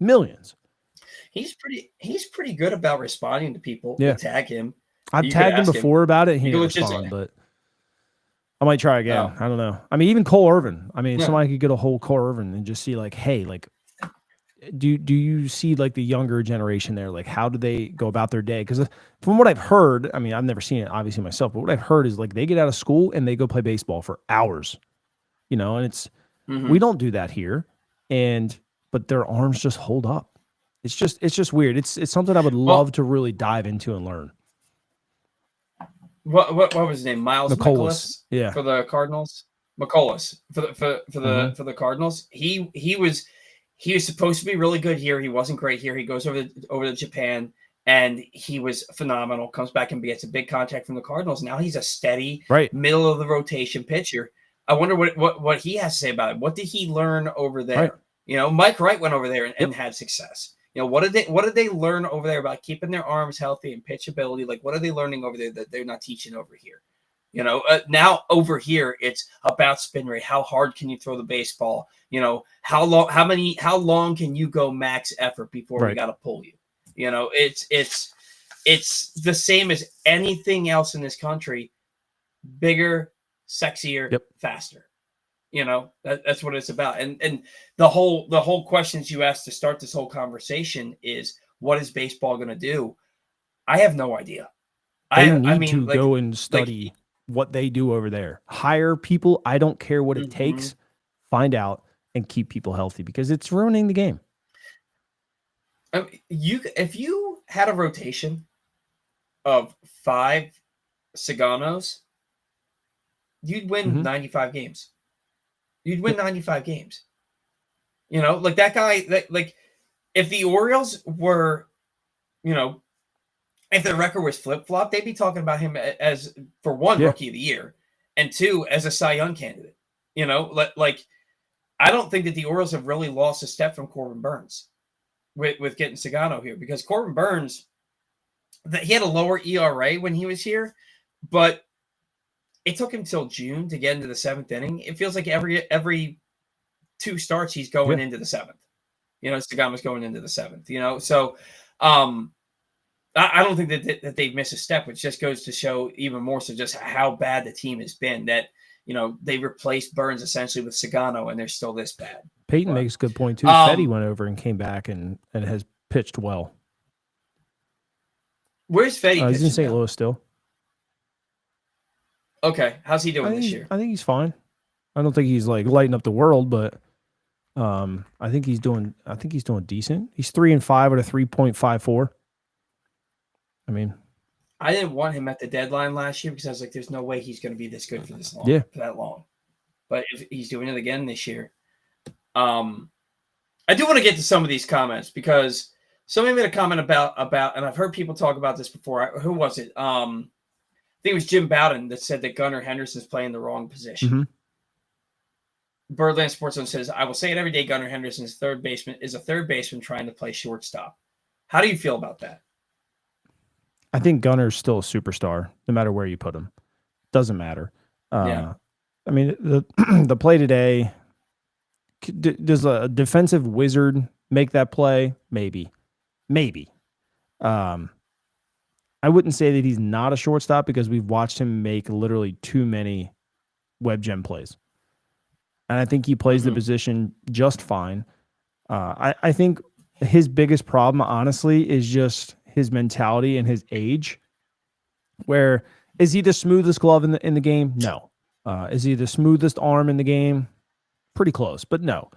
Millions. He's pretty good about responding to people Yeah. that tag him. I've tagged him before about it, and he didn't just respond, but I might try again. Oh. I don't know. I mean, even Cole Irvin. I mean, Yeah. somebody could get a whole Cole Irvin and just see, like, hey, like, do you see, like, the younger generation there? Like, how do they go about their day? Because from what I've heard, I mean, I've never seen it obviously myself, but what I've heard is, like, they get out of school and they go play baseball for hours, and it's we don't do that here, but their arms just hold up. It's just weird. It's something I would love to really dive into and learn. What was his name? Miles McCullough, yeah, for the Cardinals. McCullough for the Cardinals. He was supposed to be really good here. He wasn't great here. He goes over to Japan, and he was phenomenal. Comes back and gets a big contract from the Cardinals. Now he's a steady middle of the rotation pitcher. I wonder what he has to say about it. What did he learn over there? Right. Mike Wright went over there and had success. What did they learn over there about keeping their arms healthy and pitchability? Like, what are they learning over there that they're not teaching over here? Now over here, it's about spin rate. How hard can you throw the baseball? How long can you go max effort before we got to pull you? It's the same as anything else in this country. Bigger, sexier, faster. That's what it's about. And the whole questions you asked to start this whole conversation is, what is baseball going to do? I have no idea. They need to go and study what they do over there. Hire people. I don't care what it takes. Find out and keep people healthy, because it's ruining the game. If you had a rotation of 5 Saganos, you'd win 95 games. You'd win 95 games. Like, that guy, like, if the Orioles were, if the record was flip-flop, they'd be talking about him as, for one, Rookie of the Year, and 2, as a Cy Young candidate. Like, I don't think that the Orioles have really lost a step from Corbin Burns with getting Sagano here, because Corbin Burns, he had a lower ERA when he was here, but it took him till June to get into the 7th inning. It feels like every 2 starts he's going into the 7th. Sagama's going into the 7th. So I don't think that they've missed a step, which just goes to show even more so just how bad the team has been. That they replaced Burns essentially with Sagano, and they're still this bad. Peyton makes a good point too. Fetty went over and came back and has pitched well. Where's Fetty? He's in St. Louis still. Okay, how's he doing this year? I think he's fine. I don't think he's like lighting up the world, but I think he's doing decent. He's 3-5 at a 3.54. I mean, I didn't want him at the deadline last year because I was like, there's no way he's going to be this good for that long. But if he's doing it again this year, I do want to get to some of these comments, because somebody made a comment about, and I've heard people talk about this before. Who was it? I think it was Jim Bowden that said that Gunnar Henderson's playing the wrong position. Birdland Sports Zone says, I will say it every day, Gunnar Henderson is a third baseman trying to play shortstop. How do you feel about that? I think Gunner's still a superstar, no matter where you put him. Doesn't matter. Yeah. I mean, the play today, does a defensive wizard make that play? Maybe. I wouldn't say that he's not a shortstop because we've watched him make literally too many web gem plays. And I think he plays the position just fine. I think his biggest problem, honestly, is just his mentality and his age. Where is he the smoothest glove in the game? No. Is he the smoothest arm in the game? Pretty close, but no.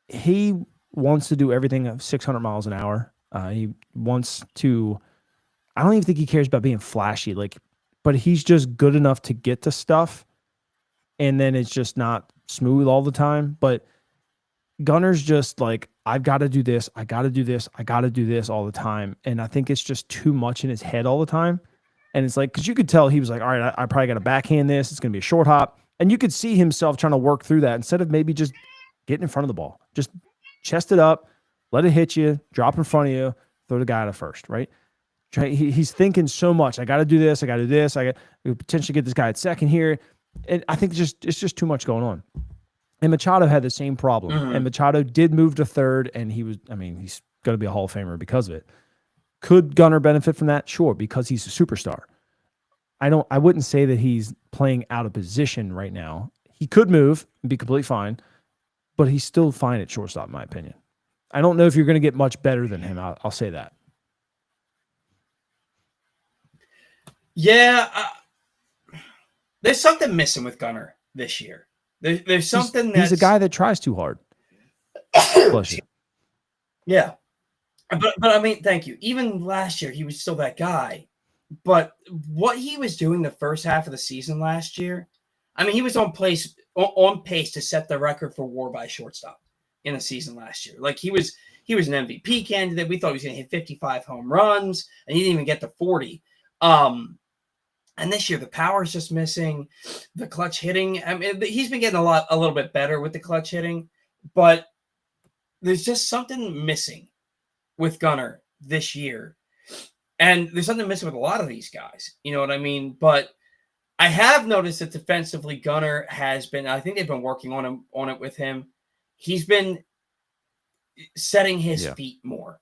He wants to do everything at 600 miles an hour. He wants to. I don't even think he cares about being flashy, but he's just good enough to get to stuff, and then it's just not smooth all the time. But Gunner's just like, I've got to do this, I got to do this, I got to do this all the time, and I think it's just too much in his head all the time. And it's like, because you could tell he was like, all right, I probably got to backhand this. It's going to be a short hop, and you could see himself trying to work through that instead of maybe just getting in front of the ball, just chest it up, let it hit you, drop in front of you, throw the guy out of first, right? He's thinking so much. I got to do this. I got to do this. I got to potentially get this guy at second here. And I think it's just too much going on. And Machado had the same problem. And Machado did move to third, and he's going to be a Hall of Famer because of it. Could Gunner benefit from that? Sure, because he's a superstar. I wouldn't say that he's playing out of position right now. He could move and be completely fine, but he's still fine at shortstop, in my opinion. I don't know if you're going to get much better than him. I'll say that. Yeah, there's something missing with Gunner this year. There's something he's a guy that tries too hard. Bless you. Yeah, but I mean, thank you. Even last year, he was still that guy. But what he was doing the first half of the season last year, I mean, he was on pace to set the record for WAR by shortstop in a season last year. Like he was an MVP candidate. We thought he was going to hit 55 home runs, and he didn't even get to 40. And this year, the power is just missing. The clutch hitting, I mean, he's been getting a little bit better with the clutch hitting, but there's just something missing with Gunner this year. And there's something missing with a lot of these guys. You know what I mean? But I have noticed that defensively, Gunner has been, I think they've been working on it with him. He's been setting his feet more.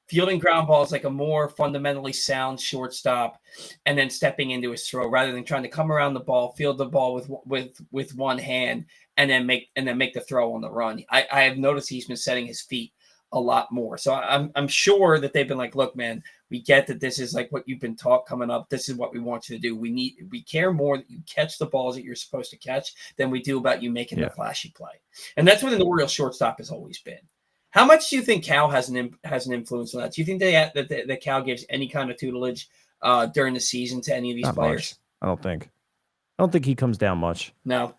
Fielding ground balls like a more fundamentally sound shortstop, and then stepping into his throw rather than trying to come around the ball, field the ball with one hand, and then make the throw on the run. I have noticed he's been setting his feet a lot more. So I'm sure that they've been like, look, man, we get that this is like what you've been taught coming up. This is what we want you to do. We care more that you catch the balls that you're supposed to catch than we do about you making the flashy play. And that's what an Orioles shortstop has always been. How much do you think Cal has an influence on that? Do you think that Cal gives any kind of tutelage during the season to any of these players? Much. I don't think he comes down much. No.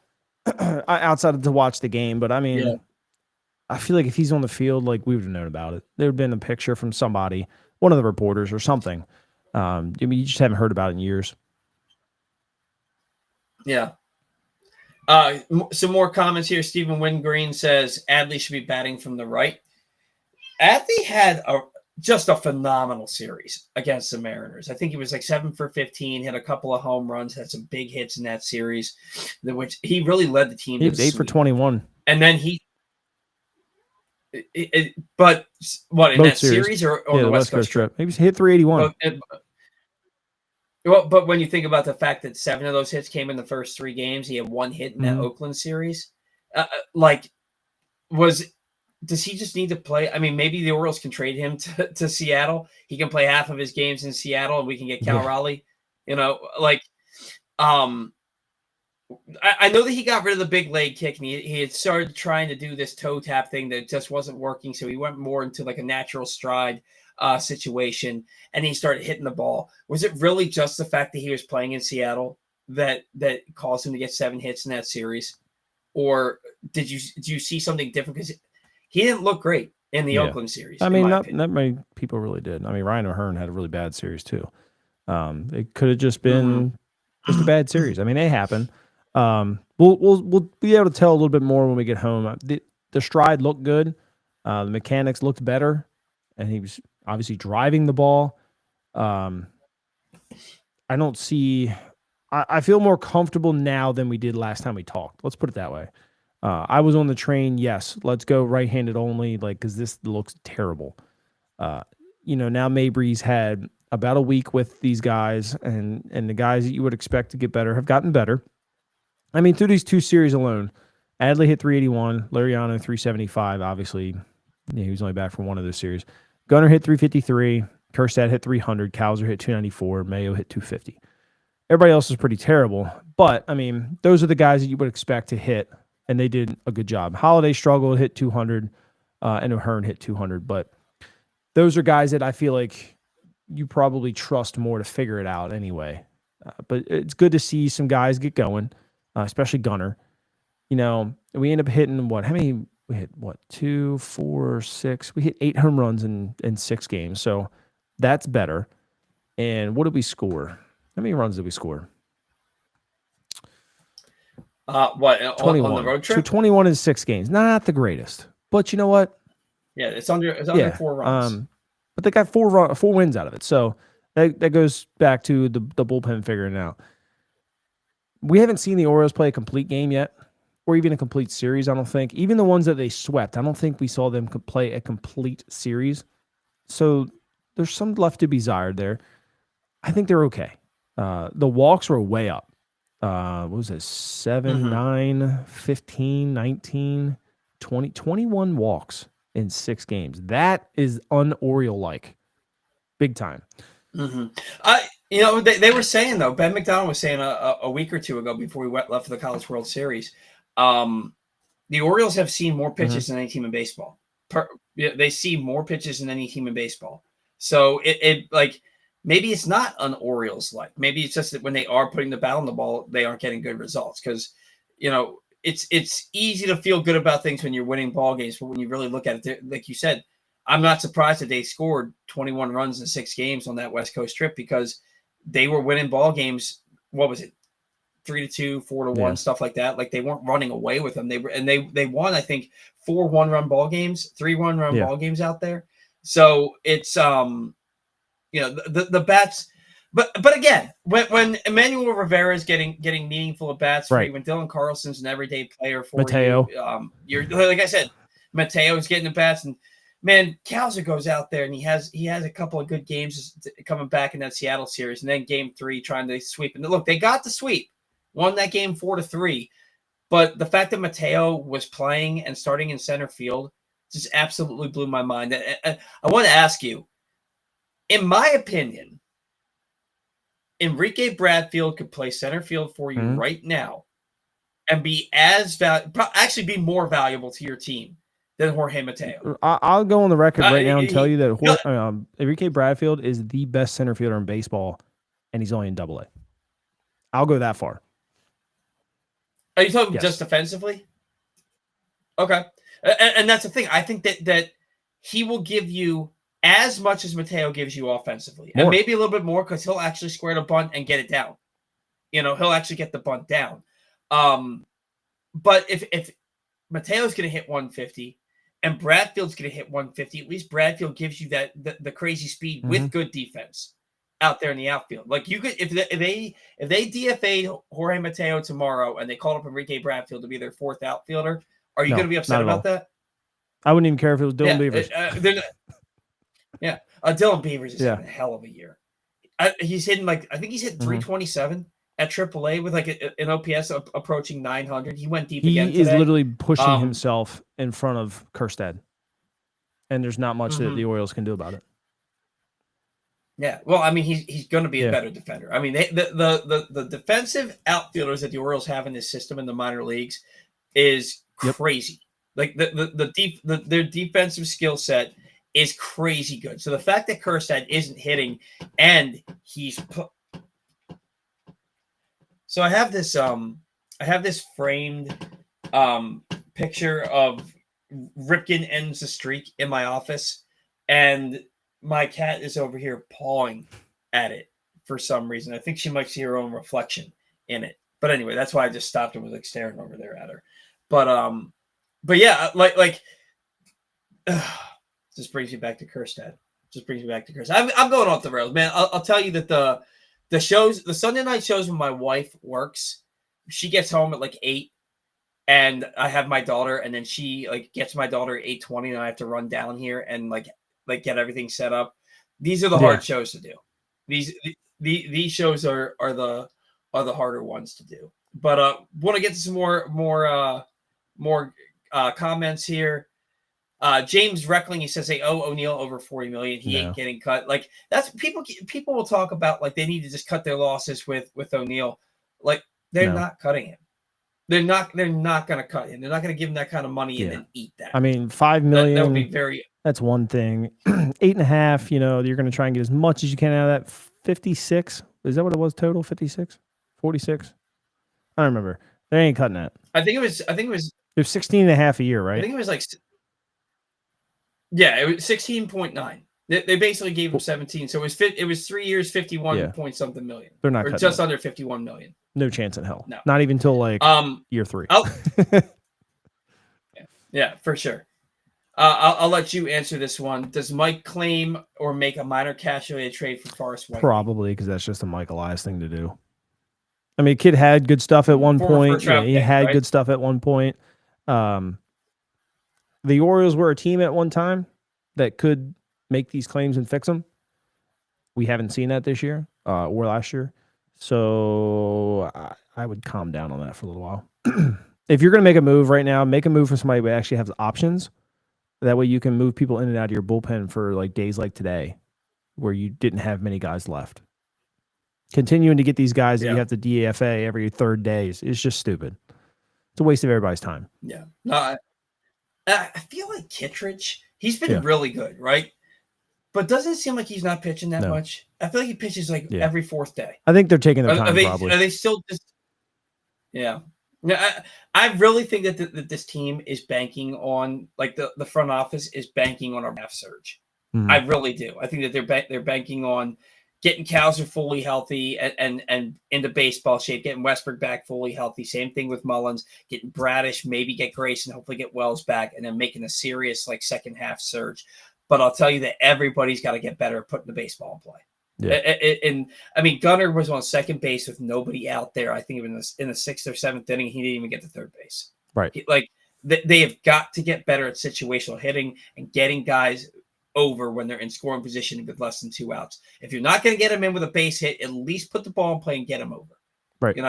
Outside of to watch the game, but I mean, I feel like if he's on the field, like we would have known about it. There would have been a picture from somebody, one of the reporters or something. I mean, you just haven't heard about it in years. Yeah. Some more comments here. Stephen Wingreen says Adley should be batting from the right. Adley had just a phenomenal series against the Mariners. I think he was like 7 for 15, hit a couple of home runs, had some big hits in that series, which he really led the team. He was 8 for 21. And then but what, in that series or on the West Coast trip? He hit 381. But when you think about the fact that 7 of those hits came in the first 3 games, he had 1 hit in that Oakland series. Does he just need to play? I mean, maybe the Orioles can trade him to Seattle. He can play half of his games in Seattle, and we can get Cal Raleigh. You know, I know that he got rid of the big leg kick, and he had started trying to do this toe tap thing that just wasn't working. So he went more into like a natural stride situation, and he started hitting the ball. Was it really just the fact that he was playing in Seattle that caused him to get 7 hits in that series, or did you see something different? Because he didn't look great in the Oakland series. I mean, not many people really did. I mean, Ryan O'Hearn had a really bad series too. It could have just been just a bad series. I mean, they happen. We'll be able to tell a little bit more when we get home. The stride looked good. The mechanics looked better, and he was obviously driving the ball. I don't see. I feel more comfortable now than we did last time we talked. Let's put it that way. I was on the train. Yes, let's go right-handed only, like because this looks terrible. Now Mabry's had about a week with these guys, and the guys that you would expect to get better have gotten better. I mean, through these 2 series alone, Adley hit 381, Lariano 375. Obviously, he was only back for one of those series. Gunnar hit 353, Kerstad hit 300, Kauser hit 294, Mayo hit 250. Everybody else is pretty terrible, but I mean, those are the guys that you would expect to hit, and they did a good job. Holiday struggled, hit 200, and O'Hearn hit 200, but those are guys that I feel like you probably trust more to figure it out anyway. But it's good to see some guys get going, especially Gunnar. We end up hitting what? How many? We hit what? 2, 4, 6. We hit 8 home runs in 6 games, so that's better. And what did we score? How many runs did we score? What 21 on the road trip? So 21 in 6 games, not the greatest, but you know what? Yeah, it's under 4 runs. But they got 4 wins out of it, so that goes back to the bullpen figuring it out. We haven't seen the Orioles play a complete game yet, or even a complete series. I don't think. Even the ones that they swept, I don't think we saw them play a complete series. So there's some left to be desired there. I think they're okay. The walks were way up. What was it? 7, 9, 15, 19, 20, 21 walks in 6 games. That is un-Oriole-like. Big time. They were saying, though, Ben McDonald was saying a week or two ago before we left for the College World Series, the Orioles have seen more pitches than any team in baseball. They see more pitches than any team in baseball. So it maybe it's not an Orioles like. Maybe it's just that when they are putting the bat on the ball, they aren't getting good results because, it's easy to feel good about things when you're winning ball games, but when you really look at it, like you said, I'm not surprised that they scored 21 runs in 6 games on that West Coast trip because they were winning ball games. What was it? 3-2, 4-1, stuff like that. Like they weren't running away with them. They won, I think, 4 one-run ball games, 3 one-run ball games out there. So it's the bats. But again, when Emmanuel Rivera is getting meaningful at bats for you, when Dylan Carlson's an everyday player for Mateo. you're like I said, Mateo's getting the bats, and man, Kauser goes out there and he has a couple of good games coming back in that Seattle series, and then Game 3 trying to sweep. And look, they got the sweep, won that game 4-3. But the fact that Mateo was playing and starting in center field just absolutely blew my mind. I want to ask you, in my opinion, Enrique Bradfield could play center field for you right now and be actually be more valuable to your team than Jorge Mateo. I'll go on the record right now and tell you that Enrique Bradfield is the best center fielder in baseball, and he's only in Double-A. I'll go that far. Are you talking just defensively? Okay. And that's the thing. I think that he will give you as much as Mateo gives you offensively. More. And maybe a little bit more because he'll actually square the bunt and get it down. He'll actually get the bunt down. But if Mateo's going to hit 150 and Bradfield's going to hit 150, at least Bradfield gives you the crazy speed with good defense out there in the outfield. Like you could, if they DFA'd Jorge Mateo tomorrow and they called up Enrique Bradfield to be their 4th outfielder, are you going to be upset about that? I wouldn't even care if it was Dylan Beavers. Dylan Beavers is having a hell of a year. He's hitting I think he's hit 327 at AAA with an OPS approaching 900. He went deep again today. He is literally pushing himself in front of Kerstad, and there's not much that the Orioles can do about it. Yeah, well, I mean, he's going to be a better defender. I mean, the defensive outfielders that the Orioles have in this system in the minor leagues is crazy. Like their defensive skill set is crazy good. So the fact that Kerstad isn't hitting and he's so I have this framed picture of Ripken ends the streak in my office, and my cat is over here pawing at it for some reason. I think she might see her own reflection in it. But anyway, that's why I just stopped and was like staring over there at her. But yeah, like just brings me back to Kerstad. Just brings me back to Kerstad. I'm going off the rails, man. I'll tell you that the Sunday night shows when my wife works, she gets home at like 8, and I have my daughter, and then she like gets my daughter at 8:20, and I have to run down here and like get everything set up. These are the hard shows to do. These shows are the harder ones to do. But want to get to some more comments here. James Reckling, he says, O'Neal over $40 million. He ain't getting cut. Like that's people will talk about like they need to just cut their losses with O'Neal. Like they're not cutting him. They're not going to cut him. They're not going to give him that kind of money and then eat that. I mean, $5 million. That would be very. That's one thing. 8.5. You're going to try and get as much as you can out of that. 56. Is that what it was total? 56, 46. I don't remember. They ain't cutting that. I think it was. It was 16.5 a year, right? I think it was like. Yeah, it was 16.9. They basically gave him 17, so it was 3 years, 51 point something million. They're not or just under 51 million. No chance in hell. No, not even till like year 3. Yeah, for sure. I'll let you answer this one. Does Mike claim or make a minor cash-related trade for Forrest White? Probably, because that's just a Michael Elias thing to do. I mean, kid had good stuff at one point. Yeah, he had good stuff at one point. The Orioles were a team at one time that could make these claims and fix them. We haven't seen that this year or last year. So I would calm down on that for a little while. If you're going to make a move right now, make a move for somebody who actually has options. That way you can move people in and out of your bullpen for like days like today where you didn't have many guys left. Continuing to get these guys that you have to DFA every third day is just stupid. It's a waste of everybody's time. Yeah. No, I feel like Kittredge, he's been really good, right? But doesn't it seem like he's not pitching that much? I feel like he pitches like every fourth day. I think they're taking their time, probably. Are they still just... Yeah. I really think that this team is banking on, like the front office is banking on a draft surge. Mm-hmm. I really do. I think that they're banking on getting Kowser fully healthy and into baseball shape, getting Westbrook back fully healthy. Same thing with Mullins, getting Bradish, maybe get Grayson, hopefully get Wells back, and then making a serious like second half surge. But I'll tell you that everybody's got to get better at putting the baseball in play. Yeah. And I mean, Gunnar was on second base with nobody out there. I think in the 6th or 7th inning, he didn't even get to third base. Right. They have got to get better at situational hitting and getting guys over when they're in scoring position with less than 2 outs. If you're not going to get them in with a base hit, at least put the ball in play and get them over. Right. Big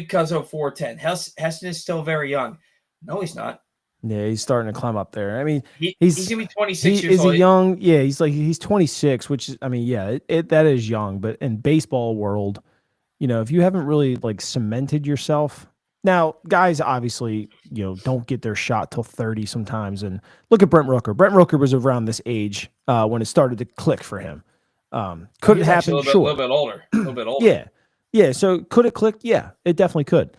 Cuzzo 410. Heston is still very young. No, he's not. Yeah, he's starting to climb up there. I mean, he's gonna be 26 years old. Is he young? Yeah, he's 26, which is, I mean, yeah, that is young. But in baseball world, if you haven't really like cemented yourself, now guys obviously don't get their shot till 30 sometimes. And look at Brent Rooker. Brent Rooker was around this age when it started to click for him. Could it happen? A little bit older. A little bit older. Yeah. So could it click? Yeah, it definitely could.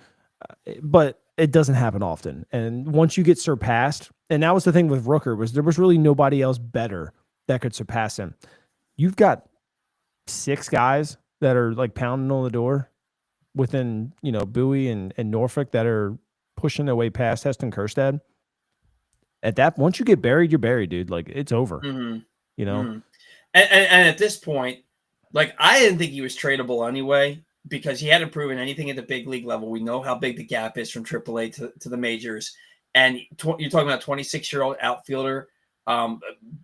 But it doesn't happen often. And once you get surpassed, and that was the thing with Rooker, was there was really nobody else better that could surpass him. You've got 6 guys that are like pounding on the door within, Bowie and Norfolk that are pushing their way past Heston Kjerstad. At that, once you get buried, you're buried, dude. Like it's over. Mm-hmm. Mm-hmm. And at this point, like I didn't think he was tradable anyway, because he hadn't proven anything at the big league level. We know how big the gap is from AAA to the majors. And you're talking about a 26-year-old outfielder.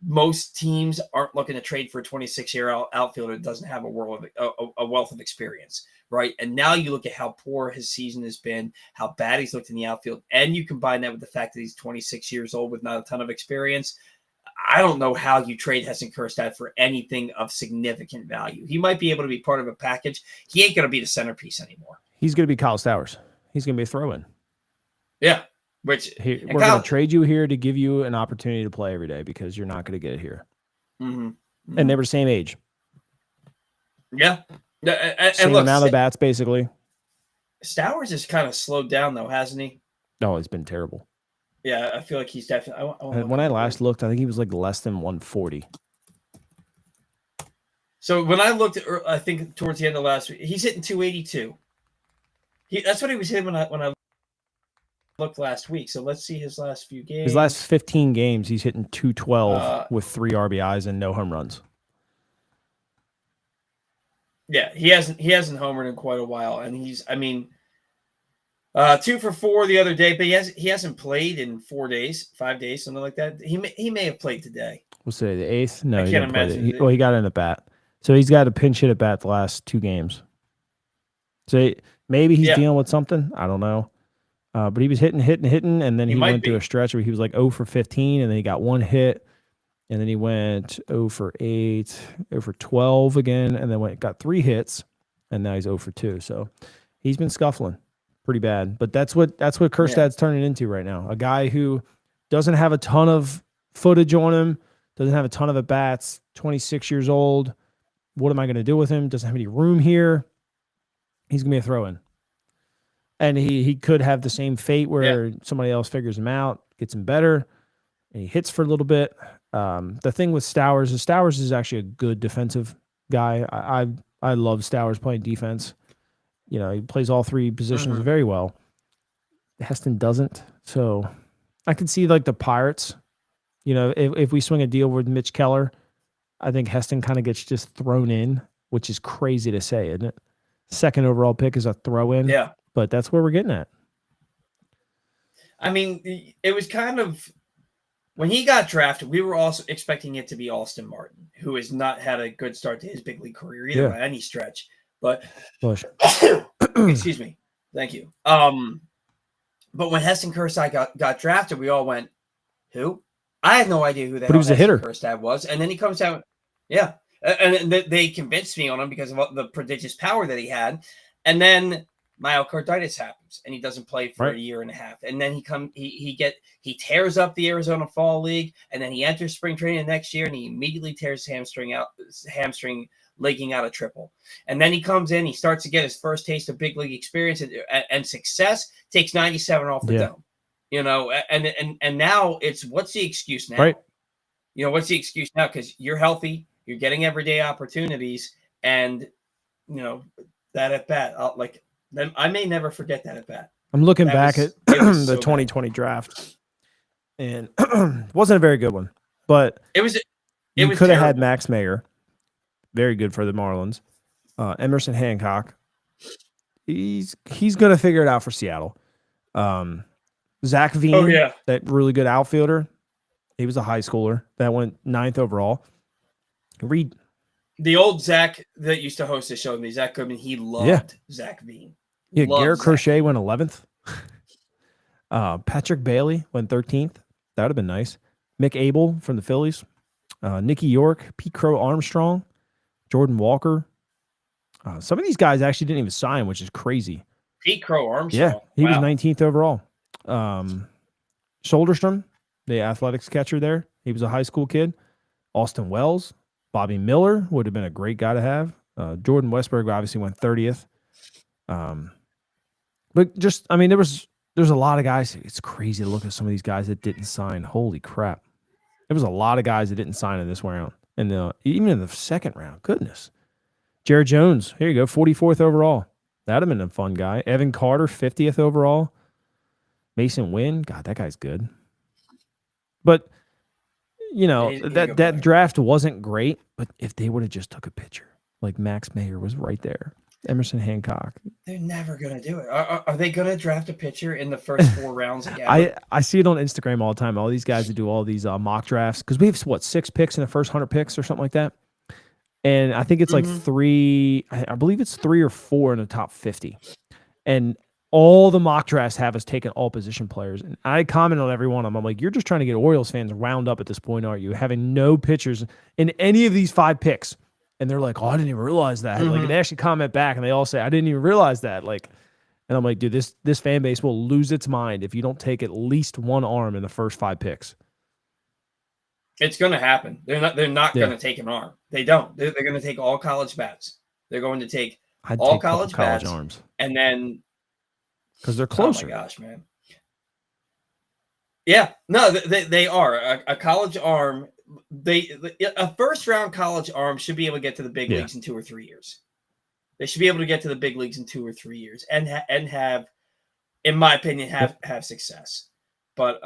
Most teams aren't looking to trade for a 26-year-old outfielder that doesn't have a wealth of experience, right? And now you look at how poor his season has been, how bad he's looked in the outfield, and you combine that with the fact that he's 26 years old with not a ton of experience. I don't know how you trade Heston Kjerstad for anything of significant value. He might be able to be part of a package. He ain't going to be the centerpiece anymore. He's going to be Kyle Stowers. He's going to be a throw-in. Yeah. We're going to trade you here to give you an opportunity to play every day because you're not going to get it here. Mm-hmm. Mm-hmm. And they were the same age. Yeah. Same amount of bats, basically. Stowers has kind of slowed down, though, hasn't he? No, it's been terrible. Yeah, I feel like he's definitely... When I last looked, I think he was like less than 140. So when I looked, I think towards the end of last week, he's hitting 282. That's what he was hitting when I looked last week. So let's see his last few games. His last 15 games, he's hitting 212 with 3 RBIs and no home runs. Yeah, he hasn't homered in quite a while, and 2 for 4 the other day, but he hasn't played in 5 days, something like that. He may have played today. What's today, the 8th? No, I can't imagine. He got in at bat, so he's got a pinch hit at bat the last 2 games. So maybe he's dealing with something. I don't know, but he was hitting, and then he went through a stretch where he was like 0 for 15, and then he got 1 hit. And then he went 0 for 8, 0 for 12 again, and then got 3 hits, and now he's 0 for 2. So he's been scuffling pretty bad. But that's what Kjerstad's turning into right now. A guy who doesn't have a ton of footage on him, doesn't have a ton of at-bats, 26 years old. What am I going to do with him? Doesn't have any room here. He's going to be a throw-in. And he could have the same fate where somebody else figures him out, gets him better, and he hits for a little bit. The thing with Stowers is actually a good defensive guy. I love Stowers playing defense. You know, he plays all 3 positions very well. Heston doesn't. So I can see like the Pirates, you know, if we swing a deal with Mitch Keller, I think Heston kind of gets just thrown in, which is crazy to say, isn't it? 2nd overall pick is a throw in. Yeah. But that's where we're getting at. I mean, it was kind of, when he got drafted, we were also expecting it to be Austin Martin, who has not had a good start to his big league career either by any stretch. But excuse me, thank you. But when Heston Kjerstad got drafted, we all went, "Who?" I had no idea who that. But he was a hitter. Kjerstad was, and then he comes out, and they convinced me on him because of the prodigious power that he had, and then myocarditis happens and he doesn't play for a year and a half, and then he tears up the Arizona Fall League, and then he enters spring training the next year and he immediately tears his hamstring leaking out a triple, and then he comes in, he starts to get his first taste of big league experience and success, takes 97 off the dome, you know, and now it's, what's the excuse now? You know, what's the excuse now? Because you're healthy, you're getting everyday opportunities, and you know that at bat, then I may never forget that at bat. I'm looking back at the 2020 draft, and wasn't a very good one, but you could have had Max Mayer, very good for the Marlins. Emerson Hancock, he's going to figure it out for Seattle. Zach Veen, that really good outfielder, he was a high schooler that went 9th overall. The old Zach that used to host the show with me, Zach Goodman, he loved Zach Veen. Yeah, Garrett Crochet went 11th. Patrick Bailey went 13th. That would have been nice. Mick Abel from the Phillies. Nicky York, Pete Crow Armstrong, Jordan Walker. Some of these guys actually didn't even sign, which is crazy. Pete Crow Armstrong. Yeah, he was 19th overall. Soderstrom, the athletics catcher there, he was a high school kid. Austin Wells, Bobby Miller would have been a great guy to have. Jordan Westberg obviously went 30th. But just, I mean, there's a lot of guys. It's crazy to look at some of these guys that didn't sign. Holy crap. There was a lot of guys that didn't sign in this round. And even in the 2nd round, goodness. Jared Jones, here you go, 44th overall. That'd have been a fun guy. Evan Carter, 50th overall. Mason Wynn, God, that guy's good. But, you know, that draft wasn't great, but if they would have just took a pitcher, like Max Mayer was right there. Emerson Hancock. They're never going to do it. Are they going to draft a pitcher in the first 4 rounds again? I see it on Instagram all the time. All these guys that do all these mock drafts, because we have, 6 picks in the first 100 picks or something like that. And I think it's like 3, I believe it's 3 or 4 in the top 50. And all the mock drafts have us taking all position players. And I comment on every one of them. I'm like, you're just trying to get Orioles fans wound up at this point, aren't you? Having no pitchers in any of these 5 picks. And they're like, oh, I didn't even realize that. Like, they actually comment back and they all say, I didn't even realize that. Like, and I'm like, dude, this fan base will lose its mind if you don't take at least one arm in the first 5 picks. It's going to happen. They're not going to take an arm. They don't. They're going to take all college bats. They're going to take all college bats arms, and then because they're closer. Oh my gosh, man! Yeah, no, they are a college arm a first round college arm should be able to get to the big leagues in 2 or 3 years. They should be able to get to the big leagues in 2 or 3 years and have, in my opinion, have success. But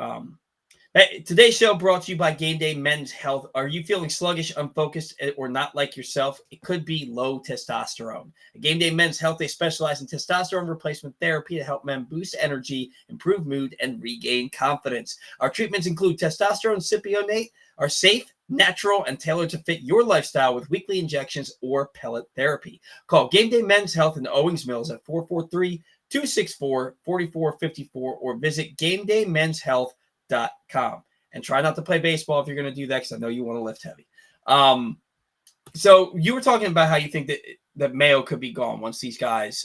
today's show brought to you by Game Day Men's Health. Are you feeling sluggish, unfocused, or not like yourself? It could be low testosterone. At Game Day Men's Health, they specialize in testosterone replacement therapy to help men boost energy, improve mood, and regain confidence. Our treatments include testosterone cypionate, are safe, natural, and tailored to fit your lifestyle with weekly injections or pellet therapy. Call Game Day Men's Health in Owings Mills at 443-264-4454 or visit GameDayMen'sHealth.com. And try not to play baseball if you're going to do that, because I know you want to lift heavy. So you were talking about how you think that Mayo could be gone once these guys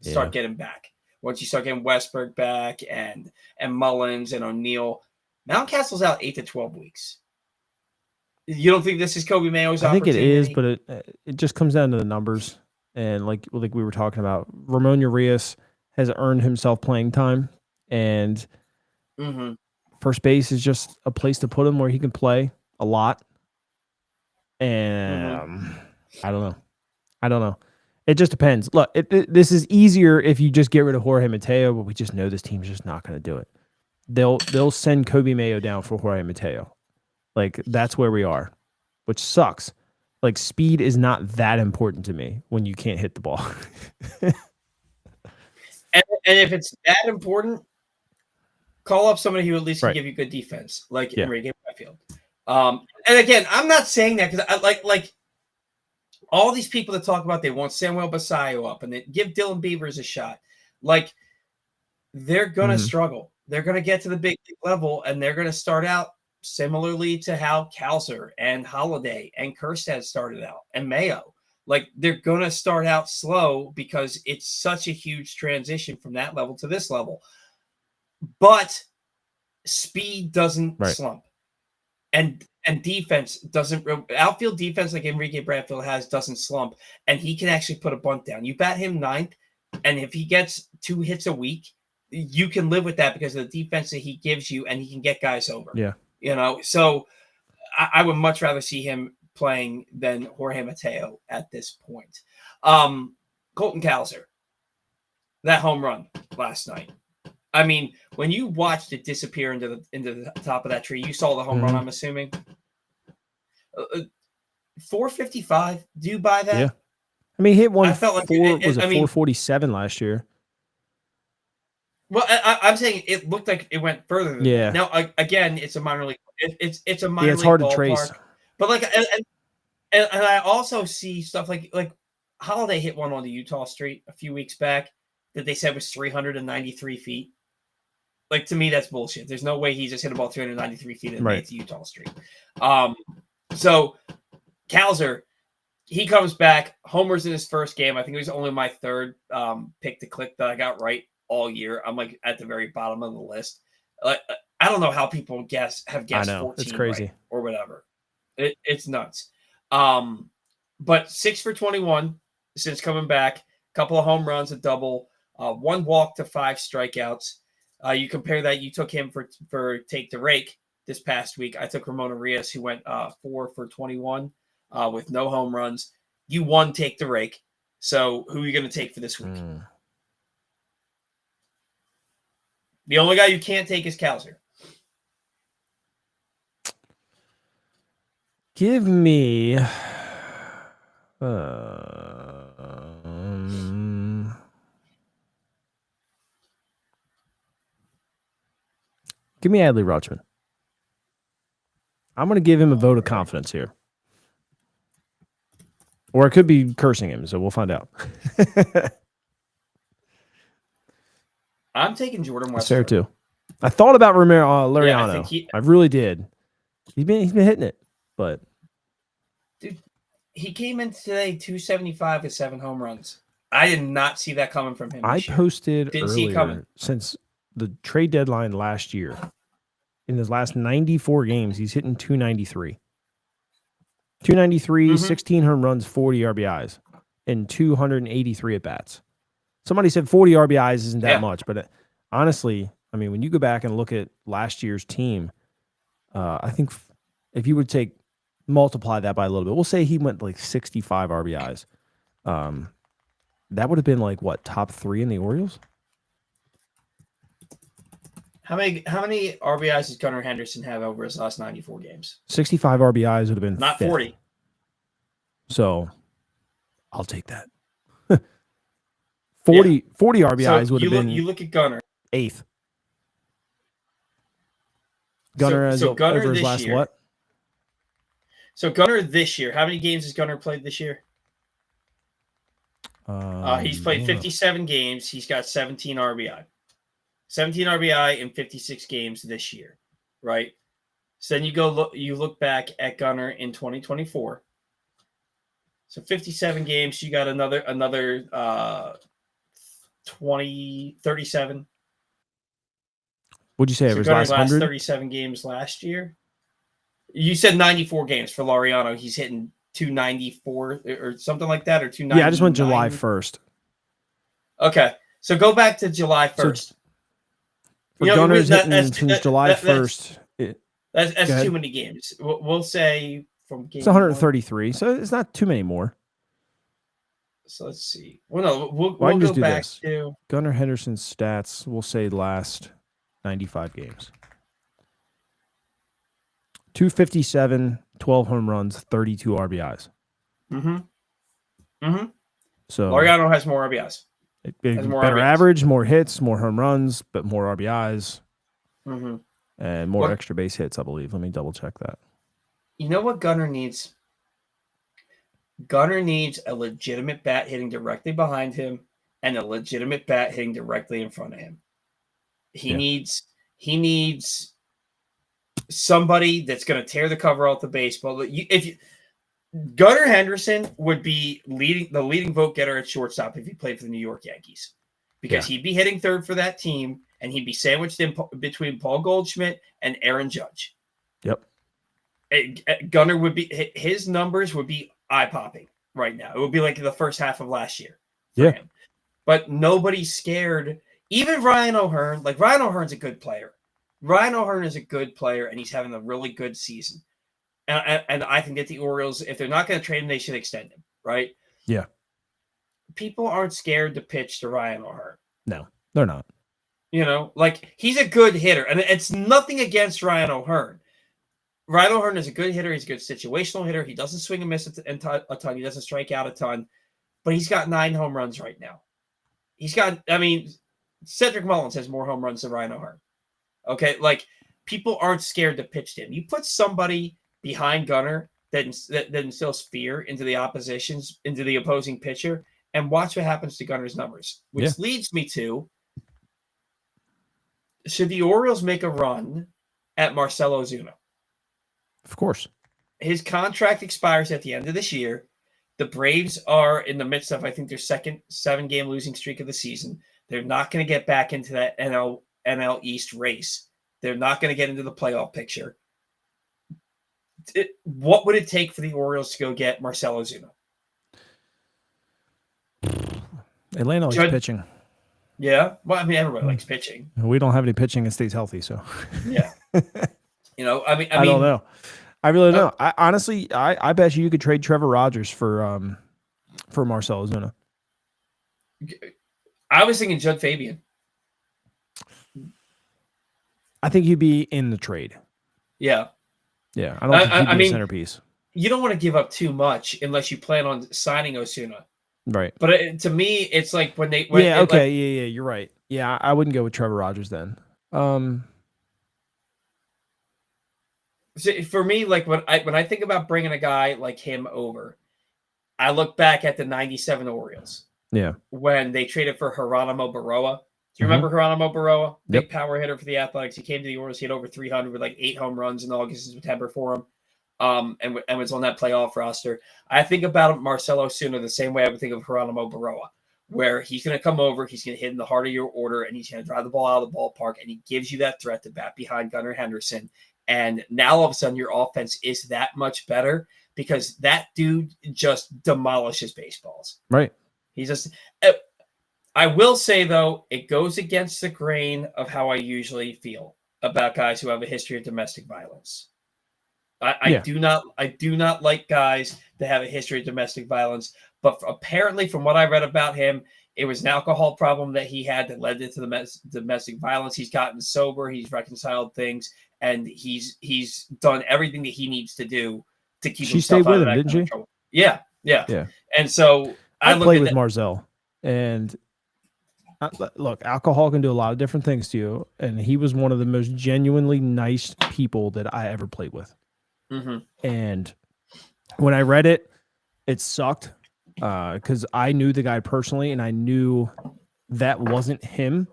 start getting back. Once you start getting Westberg back and Mullins and O'Neill. Mountcastle's out 8 to 12 weeks. You don't think this is Kobe Mayo's opportunity? I think it is, but it just comes down to the numbers. And like we were talking about, Ramon Urias has earned himself playing time, and first base is just a place to put him where he can play a lot. And I don't know. It just depends. Look, this is easier if you just get rid of Jorge Mateo, but we just know this team's just not going to do it. They'll send Kobe Mayo down for Jorge Mateo. Like, that's where we are, which sucks. Like, speed is not that important to me when you can't hit the ball. and if it's that important, call up somebody who at least can give you good defense, like Enrique Bradfield. And again, I'm not saying that because I like all these people that talk about they want Samuel Basayo up and they give Dylan Beavers a shot. Like, they're going to struggle. They're going to get to the big league level, and they're going to start out similarly to how Kalser and Holiday and Kerstad started out, and Mayo. Like, they're going to start out slow because it's such a huge transition from that level to this level. But speed doesn't slump. And defense doesn't – outfield defense like Enrique Bradfield has doesn't slump, and he can actually put a bunt down. You bat him ninth, and if he gets 2 hits a week, you can live with that because of the defense that he gives you, and he can get guys over. Yeah. You know, so I would much rather see him playing than Jorge Mateo at this point. Colton Kalser, that home run last night. I mean, when you watched it disappear into the top of that tree, you saw the home run, I'm assuming. 455. Do you buy that? Yeah. I mean, he hit one. I felt like 447 last year. Well, I'm saying it looked like it went further than that. Now, again, it's a minor league. It's a minor league. It's hard ballpark. to trace. But like, and I also see stuff like Holiday hit one on the Utah Street a few weeks back that they said was 393 feet. Like, to me, that's bullshit. There's no way he just hit a ball 393 feet and made it to Utah Street. So Kalser, he comes back, homers in his first game. I think it was only my third pick to click that I got right all year. I'm like at the very bottom of the list. I don't know how people have guessed 14 it's crazy. right, or whatever. It's nuts. But 6 for 21 since coming back, a couple of home runs, a double, 1 walk to 5 strikeouts. You compare that, you took him for take the rake this past week. I took Ramon Urias, who went 4 for 21 with no home runs. You won take the rake. So who are you going to take for this week? The only guy you can't take is Kalser. Give me give me Adley Rutschman. I'm going to give him a vote of confidence here. Or it could be cursing him, so we'll find out. I'm taking Jordan Westbrook. Fair too. I thought about Lariano. Yeah, I really did. He's been hitting it, but dude, he came in today 275 with 7 home runs. I did not see that coming from him. I posted earlier, since the trade deadline last year, in his last 94 games, he's hitting 293. 293, 16 home runs, 40 RBIs, and 283 at-bats. Somebody said 40 RBIs isn't that much, but honestly, I mean, when you go back and look at last year's team, I think if you would multiply that by a little bit, we'll say he went like 65 RBIs. That would have been like what, top 3 in the Orioles? How many RBIs does Gunnar Henderson have over his last 94 games? 65 RBIs would have been not 5th. 40. So I'll take that. 40 RBIs so would have been. You look at Gunnar 8th. Gunnar Gunnar over his this last year, what? So Gunnar this year, how many games has Gunnar played this year? He's played 57 games. He's got 17 RBI. 17 RBI in 56 games this year, right? So then you look back at Gunnar in 2024. So 57 games, you got another 37. Would you say So it was Gunner's last 100? 37 games last year. You said 94 games for Laureano. He's hitting 294 or something like that, or 299. Yeah, I just went July 1st. Okay, so go back to July 1st. For Gunner's hitting since July 1st. That's too many games. We'll say from game. It's 133, 1. So it's not too many more. So let's see. Well, no, we'll go back to Gunnar Henderson's stats. We'll say last 95 games. 257, 12 home runs, 32 RBIs. So Laureano has more RBIs. Better average, more hits, more home runs, but more RBIs. And more extra base hits, I believe. Let me double check that. You know what Gunnar needs? Gunnar needs a legitimate bat hitting directly behind him and a legitimate bat hitting directly in front of him. He needs somebody that's going to tear the cover off the baseball. Gunnar Henderson would be the leading vote getter at shortstop if he played for the New York Yankees, because he'd be hitting third for that team, and he'd be sandwiched in between Paul Goldschmidt and Aaron Judge. Yep. Gunnar would be, his numbers would be eye-popping right now. It would be like the first half of last year for him. But nobody's scared. Even Ryan O'Hearn. Like, Ryan O'Hearn's a good player. Ryan O'Hearn is a good player, and he's having a really good season. And I think that the Orioles, if they're not going to trade him, they should extend him, right? Yeah. People aren't scared to pitch to Ryan O'Hearn. No, they're not. You know, like, he's a good hitter. And it's nothing against Ryan O'Hearn. Ryan O'Hearn is a good hitter. He's a good situational hitter. He doesn't swing and miss a ton. He doesn't strike out a ton. But he's got 9 home runs right now. Cedric Mullins has more home runs than Ryan O'Hearn. Okay, like, people aren't scared to pitch to him. You put somebody behind Gunnar that instills fear into the opposing pitcher, and watch what happens to Gunnar's numbers. Which leads me to, should the Orioles make a run at Marcell Ozuna? Of course. His contract expires at the end of this year. The Braves are in the midst of, I think, their second 7-game losing streak of the season. They're not going to get back into that NL East race. They're not going to get into the playoff picture. What would it take for the Orioles to go get Marcell Ozuna? Atlanta likes pitching. Yeah. Well, I mean, everybody likes pitching. We don't have any pitching and stays healthy, so. Yeah. I don't know. I really don't know. I honestly, I bet you could trade Trevor Rogers for Marcell Ozuna. I was thinking Judd Fabian. I think he'd be in the trade. Yeah. Yeah. I don't think he'd be a centerpiece. You don't want to give up too much unless you plan on signing Ozuna. Right. But to me, it's like when you're right. Yeah, I wouldn't go with Trevor Rogers then. For me, like, when I think about bringing a guy like him over, I look back at the 97 Orioles. Yeah. When they traded for Geronimo Barroa. Do you remember Geronimo Barroa? Big power hitter for the Athletics. He came to the Orioles. He had over 300 with like 8 home runs in August and September for him. And was on that playoff roster. I think about Marcell Ozuna the same way I would think of Geronimo Barroa, where he's going to come over, he's going to hit in the heart of your order, and he's going to drive the ball out of the ballpark, and he gives you that threat to bat behind Gunnar Henderson. And now all of a sudden your offense is that much better because that dude just demolishes baseballs. Right. He's just. I will say, though, it goes against the grain of how I usually feel about guys who have a history of domestic violence. I do not like guys that have a history of domestic violence. But apparently, from what I read about him, it was an alcohol problem that he had that led into the domestic violence. He's gotten sober. He's reconciled things, and he's done everything that he needs to do to keep She himself stayed out with of him, that didn't kind of she? trouble. Yeah, yeah. Yeah. And so I I looked played at with that. Marzell, and look, alcohol can do a lot of different things to you, and he was one of the most genuinely nice people that I ever played with. Mm-hmm. And when I read it, it sucked because I knew the guy personally, and I knew that wasn't him.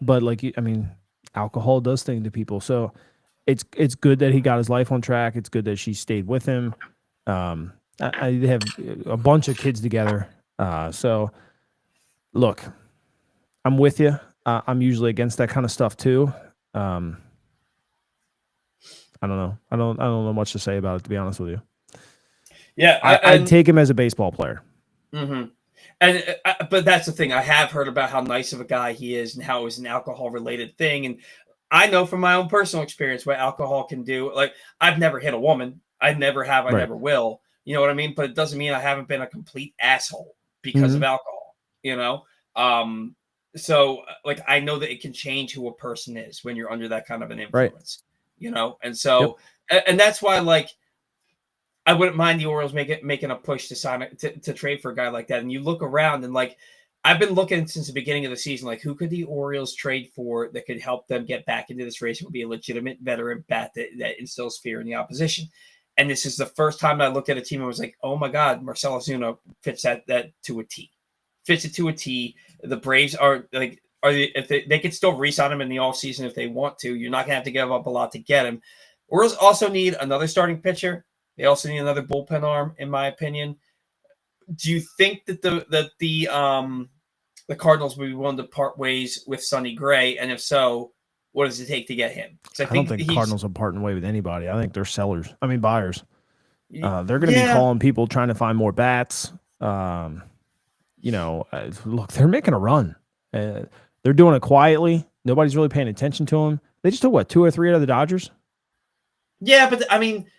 But I mean, alcohol does things to people, so it's good that he got his life on track. It's good that she stayed with him. I have a bunch of kids together, so look, I'm with you. I'm usually against that kind of stuff too. I don't know. I don't know much to say about it, to be honest with you. Yeah, I'd take him as a baseball player. Mm-hmm. And but that's the thing. I have heard about how nice of a guy he is and how it was an alcohol related thing. And I know from my own personal experience what alcohol can do. Like I've never hit a woman. I never have. I Right. never will. You know what I mean? But it doesn't mean I haven't been a complete asshole because of Mhm. alcohol. You know. So like I know that it can change who a person is when you're under that kind of an Right. influence. You know, and Yep. so and that's why like I wouldn't mind the Orioles making a push to sign to trade for a guy like that. And you look around and like I've been looking since the beginning of the season, like who could the Orioles trade for that could help them get back into this race? It would be a legitimate veteran bat that instills fear in the opposition. And this is the first time I looked at a team and was like, oh my God, Marcell Ozuna fits that to a T. Fits it to a T. The Braves are like if they could still re-sign him in the offseason if they want to. You're not gonna have to give up a lot to get him. Orioles also need another starting pitcher. They also need another bullpen arm, in my opinion. Do you think that the Cardinals would be willing to part ways with Sonny Gray? And if so, what does it take to get him? I don't think Cardinals are parting way with anybody. I think they're sellers. I mean, buyers. They're going to be calling people trying to find more bats. Look, they're making a run. They're doing it quietly. Nobody's really paying attention to them. They just took, what, 2 or 3 out of the Dodgers? Yeah, but I mean,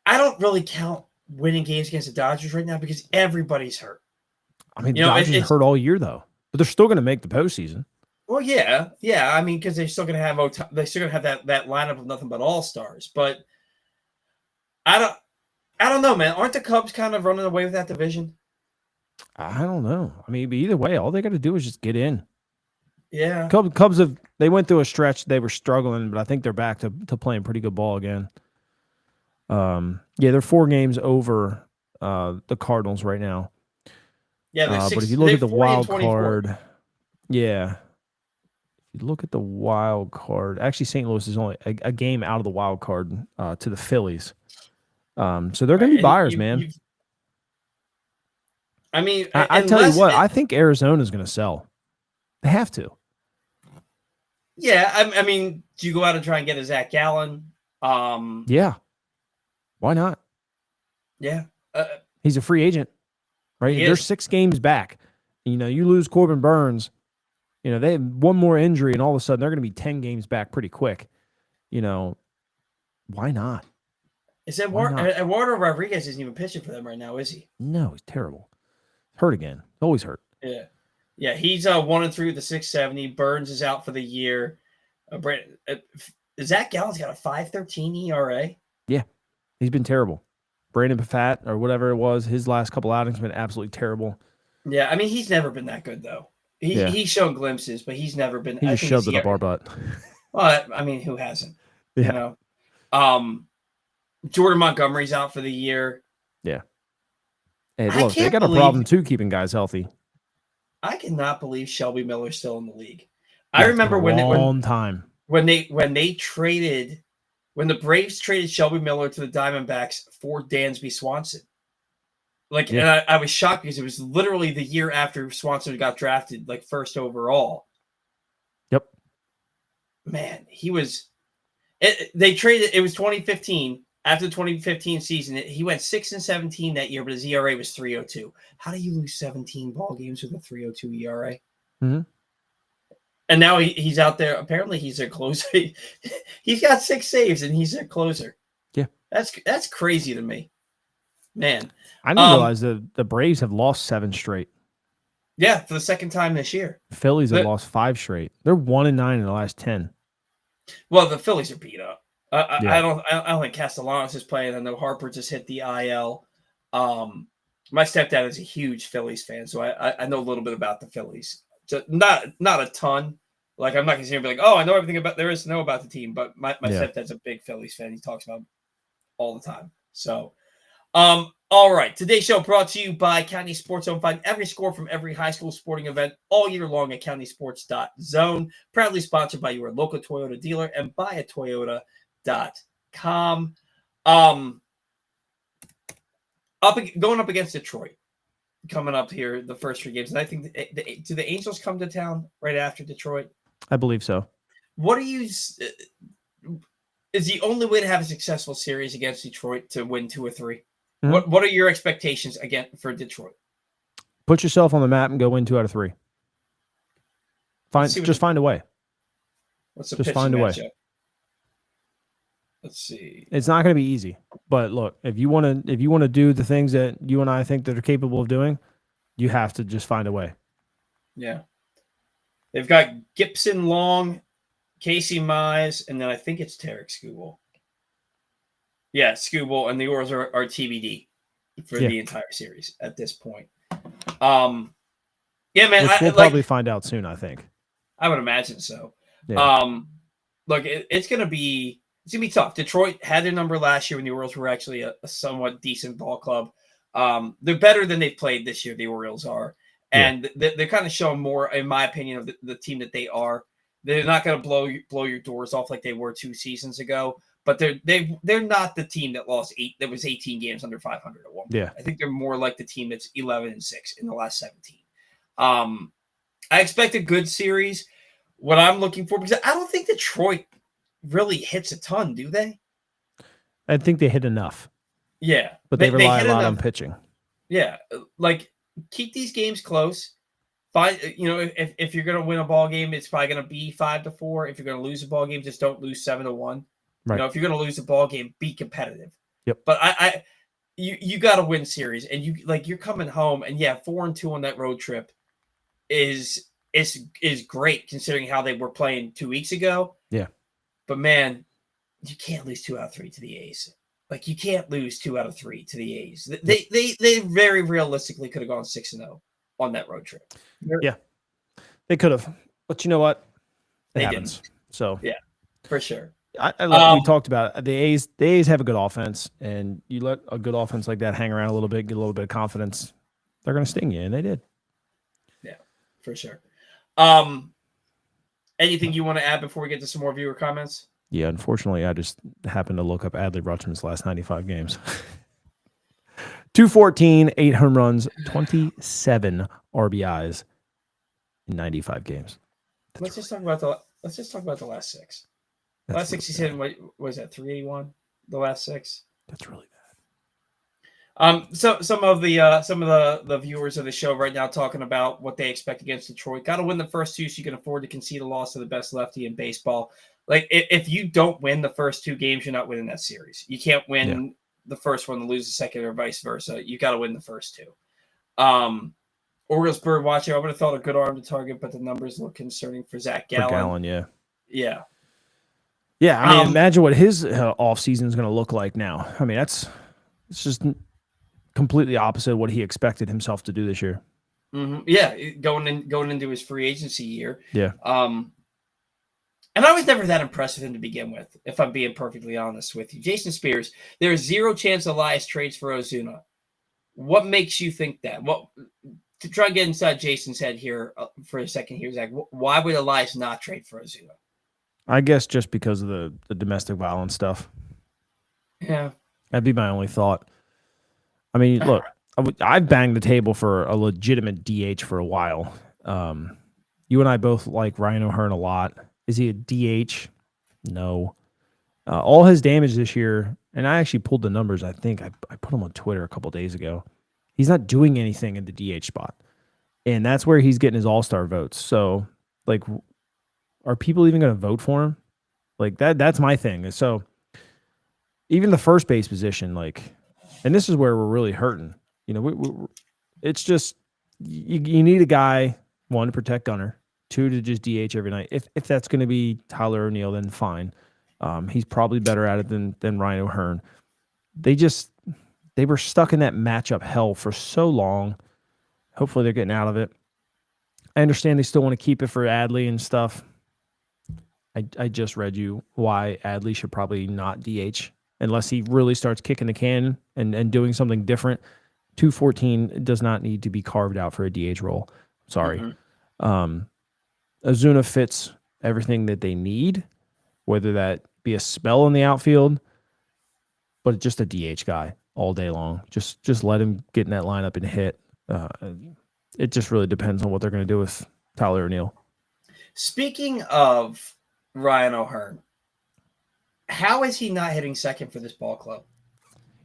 I don't really count winning games against the Dodgers right now because everybody's hurt. I mean, the Dodgers are hurt all year, though. But they're still going to make the postseason. Well, yeah. I mean, because they're still going to have that lineup of nothing but all-stars. But I don't know, man. Aren't the Cubs kind of running away with that division? I don't know. I mean, either way, all they got to do is just get in. Yeah. Cubs they went through a stretch. They were struggling, but I think they're back to playing pretty good ball again. They're 4 games over the Cardinals right now. Yeah, but if you look at the wild card, if you look at the wild card, actually St. Louis is only a game out of the wild card to the Phillies. So they're going to be buyers, man. I mean, I tell you what, I think Arizona is going to sell. They have to. Yeah, I mean, do you go out and try and get a Zach Gallen? Yeah. Why not? Yeah. He's a free agent, right? They're 6 games back. You lose Corbin Burns. They have one more injury, and all of a sudden they're going to be 10 games back pretty quick. Why not? Is that Eduardo Rodriguez isn't even pitching for them right now, is he? No, he's terrible. Hurt again. Always hurt. Yeah. Yeah, he's 1-3 with the 670. Burns is out for the year. Zach Gallen's got a 5.13 ERA. Yeah, he's been terrible. Brandon Pfaadt or whatever it was, his last couple outings have been absolutely terrible. Yeah, I mean, he's never been that good, though. He's shown glimpses, but he's never been. He just shoved it up our butt. Well, I mean, who hasn't? Yeah. Jordan Montgomery's out for the year. Yeah. Hey, look, they got a problem, too, keeping guys healthy. I cannot believe Shelby Miller's still in the league. I remember when the Braves traded Shelby Miller to the Diamondbacks for Dansby Swanson. And I was shocked because it was literally the year after Swanson got drafted, like first overall. Yep. Man, he was. They traded. It was 2015. After the 2015 season, he went 6-17 that year, but his ERA was 3.02. How do you lose 17 ball games with a 3.02 ERA? Mm-hmm. And now he's out there. Apparently, he's their closer. He's got 6 saves, and he's their closer. Yeah. That's crazy to me, man. I didn't realize that the Braves have lost 7 straight. Yeah, for the second time this year. Phillies have lost 5 straight. They're 1-9 in the last 10. Well, the Phillies are beat up. Yeah. I don't think Castellanos is playing. I know Harper just hit the IL. My stepdad is a huge Phillies fan, so I know a little bit about the Phillies. Just not a ton. Like, I'm not going to be like, oh, I know everything about there is to know about the team. But my stepdad's a big Phillies fan. He talks about them all the time. So, all right. Today's show brought to you by County Sports Zone. Find every score from every high school sporting event all year long at countysports.zone. Proudly sponsored by your local Toyota dealer and buyatoyota.com. Going up against Detroit coming up here, the first 3 games. And I think, do the Angels come to town right after Detroit? I believe so. What do you... is the only way to have a successful series against Detroit to win 2 or 3? Mm-hmm. What are your expectations again for Detroit? Put yourself on the map and go win 2 out of 3. Find a way. What's the just find a way? Let's see. It's not going to be easy, but look, if you want to do the things that you and I think that are capable of doing, you have to just find a way. Yeah, they've got Gibson, Long, Casey Mize, and then I think it's Tarek Skubal. Yeah, Skubal, and the Orioles are TBD for the entire series at this point. Yeah, man. Which we'll probably find out soon, I think. I would imagine so. Yeah. Look, it's gonna be tough. Detroit had their number last year when the Orioles were actually a somewhat decent ball club. They're better than they've played this year. The Orioles are, and they're kind of showing more, in my opinion, of the team that they are. They're not going to blow your doors off like they were 2 seasons ago. But they're not the team that lost 8. That was 18 games under 500 at one point. Yeah, I think they're more like the team that's 11-6 in the last 17. I expect a good series. What I'm looking for, because I don't think Detroit really hits a ton, do they? I think they hit enough. Yeah, but they rely a lot on pitching. Yeah, like keep these games close. If you're going to win a ball game, it's probably going to be 5-4. If you're going to lose a ball game, just don't lose 7-1. Right. If you're going to lose a ball game, be competitive. Yep. But you got to win series, and you're coming home, and 4-2 on that road trip is great considering how they were playing 2 weeks ago. Yeah. But man, you can't lose 2 out of 3 to the A's. Like, you can't lose 2 out of 3 to the A's. They very realistically could have gone 6-0 on that road trip. Yeah, they could have. But you know what? They happens. Didn't. So yeah, for sure. We talked about it. The A's have a good offense, and you let a good offense like that hang around a little bit, get a little bit of confidence, they're going to sting you, and they did. Yeah, for sure. Anything you want to add before we get to some more viewer comments? Yeah, unfortunately, I just happened to look up Adley Rutschman's last 95 games. 214, 8 home runs, 27 RBIs in 95 games. Let's just talk about the last 6. The last 6 he said, what was that, 381? The last 6? That's really bad. So some of the viewers of the show right now talking about what they expect against Detroit. Got to win the first 2 so you can afford to concede a loss to the best lefty in baseball. Like, if you don't win the first 2 games, you're not winning that series. You can't win the first one and lose the second, or vice versa. You got to win the first 2. Orioles bird watching. I would have thought a good arm to target, but the numbers look concerning for Zach Gallen. For Gallen, yeah. Yeah. Yeah, I mean, imagine what his offseason is going to look like now. I mean, it's just completely opposite of what he expected himself to do this year. Mm-hmm. Yeah, going into his free agency year. Yeah. And I was never that impressed with him to begin with, if I'm being perfectly honest with you. Jason Spears, there is 0 chance Elias trades for Ozuna. What makes you think that? To try and get inside Jason's head here for a second here, Zach, why would Elias not trade for Ozuna? I guess just because of the domestic violence stuff. Yeah. That'd be my only thought. I mean, look, I've banged the table for a legitimate DH for a while. You and I both like Ryan O'Hearn a lot. Is he a DH? No. All his damage this year, and I actually pulled the numbers. I think I put them on Twitter a couple days ago. He's not doing anything in the DH spot. And that's where he's getting his all-star votes. So, like, are people even going to vote for him? Like, that's my thing. So, even the first base position, like, and this is where we're really hurting. It's just you need a guy, one, to protect Gunner, two, to just DH every night. If that's going to be Tyler O'Neill, then fine. He's probably better at it than Ryan O'Hearn. They were stuck in that matchup hell for so long. Hopefully they're getting out of it. I understand they still want to keep it for Adley and stuff. I just read you why Adley should probably not DH unless he really starts kicking the can and doing something different. 214 does not need to be carved out for a DH role. Sorry. Ozuna fits everything that they need, whether that be a spell in the outfield, but just a DH guy all day long. Just let him get in that lineup and hit. It just really depends on what they're going to do with Tyler O'Neill. Speaking of Ryan O'Hearn, how is he not hitting second for this ball club?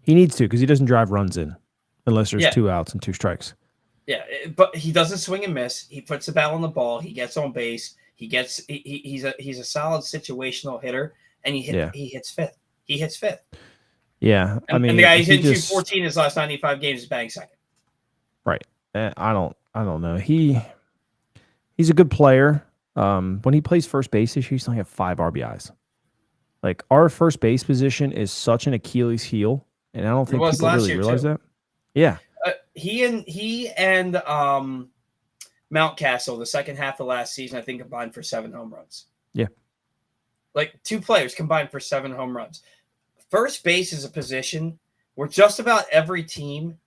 He needs to, because he doesn't drive runs in unless there's 2 outs and 2 strikes. Yeah, but he doesn't swing and miss. He puts the bat on the ball. He gets on base. He's a solid situational hitter, and he hits fifth. He hits fifth. Yeah, and the guy he's hitting 214 his last 95 games is batting second. Right. I don't know. He's a good player. When he plays first base this year, he's only have 5 RBIs. Like, our first base position is such an Achilles heel, and I don't think people really realize that. Yeah. He and Mountcastle, the second half of last season, I think combined for 7 home runs. Yeah. Like, 2 players combined for 7 home runs. First base is a position where just about every team,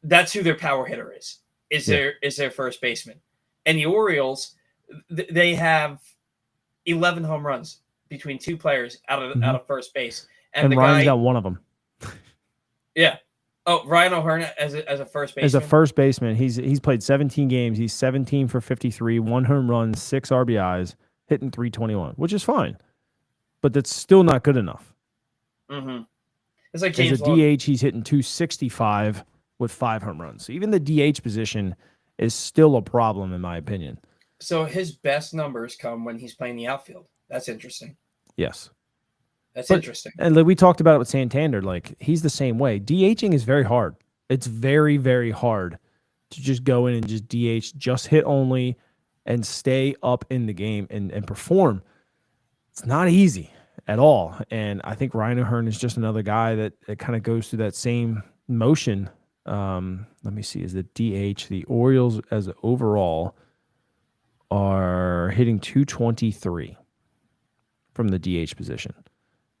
that's who their power hitter is their first baseman. And the Orioles, they have 11 home runs between 2 players out of first base. And Ryan's got one of them. Yeah. Oh, Ryan O'Hearn as a first baseman? As a first baseman, he's played 17 games. He's 17 for 53, 1 home run, 6 RBIs, hitting .321, which is fine. But that's still not good enough. Mm-hmm. It's like James as a DH, he's hitting .265 with 5 home runs. So even the DH position is still a problem, in my opinion. So his best numbers come when he's playing the outfield. That's interesting. Yes. That's interesting. And we talked about it with Santander. Like, he's the same way. DHing is very hard. It's very, very hard to just go in and just DH, just hit only, and stay up in the game and perform. It's not easy at all. And I think Ryan O'Hearn is just another guy that kind of goes through that same motion. Let me see. Is the DH, the Orioles as overall are hitting .223 from the DH position,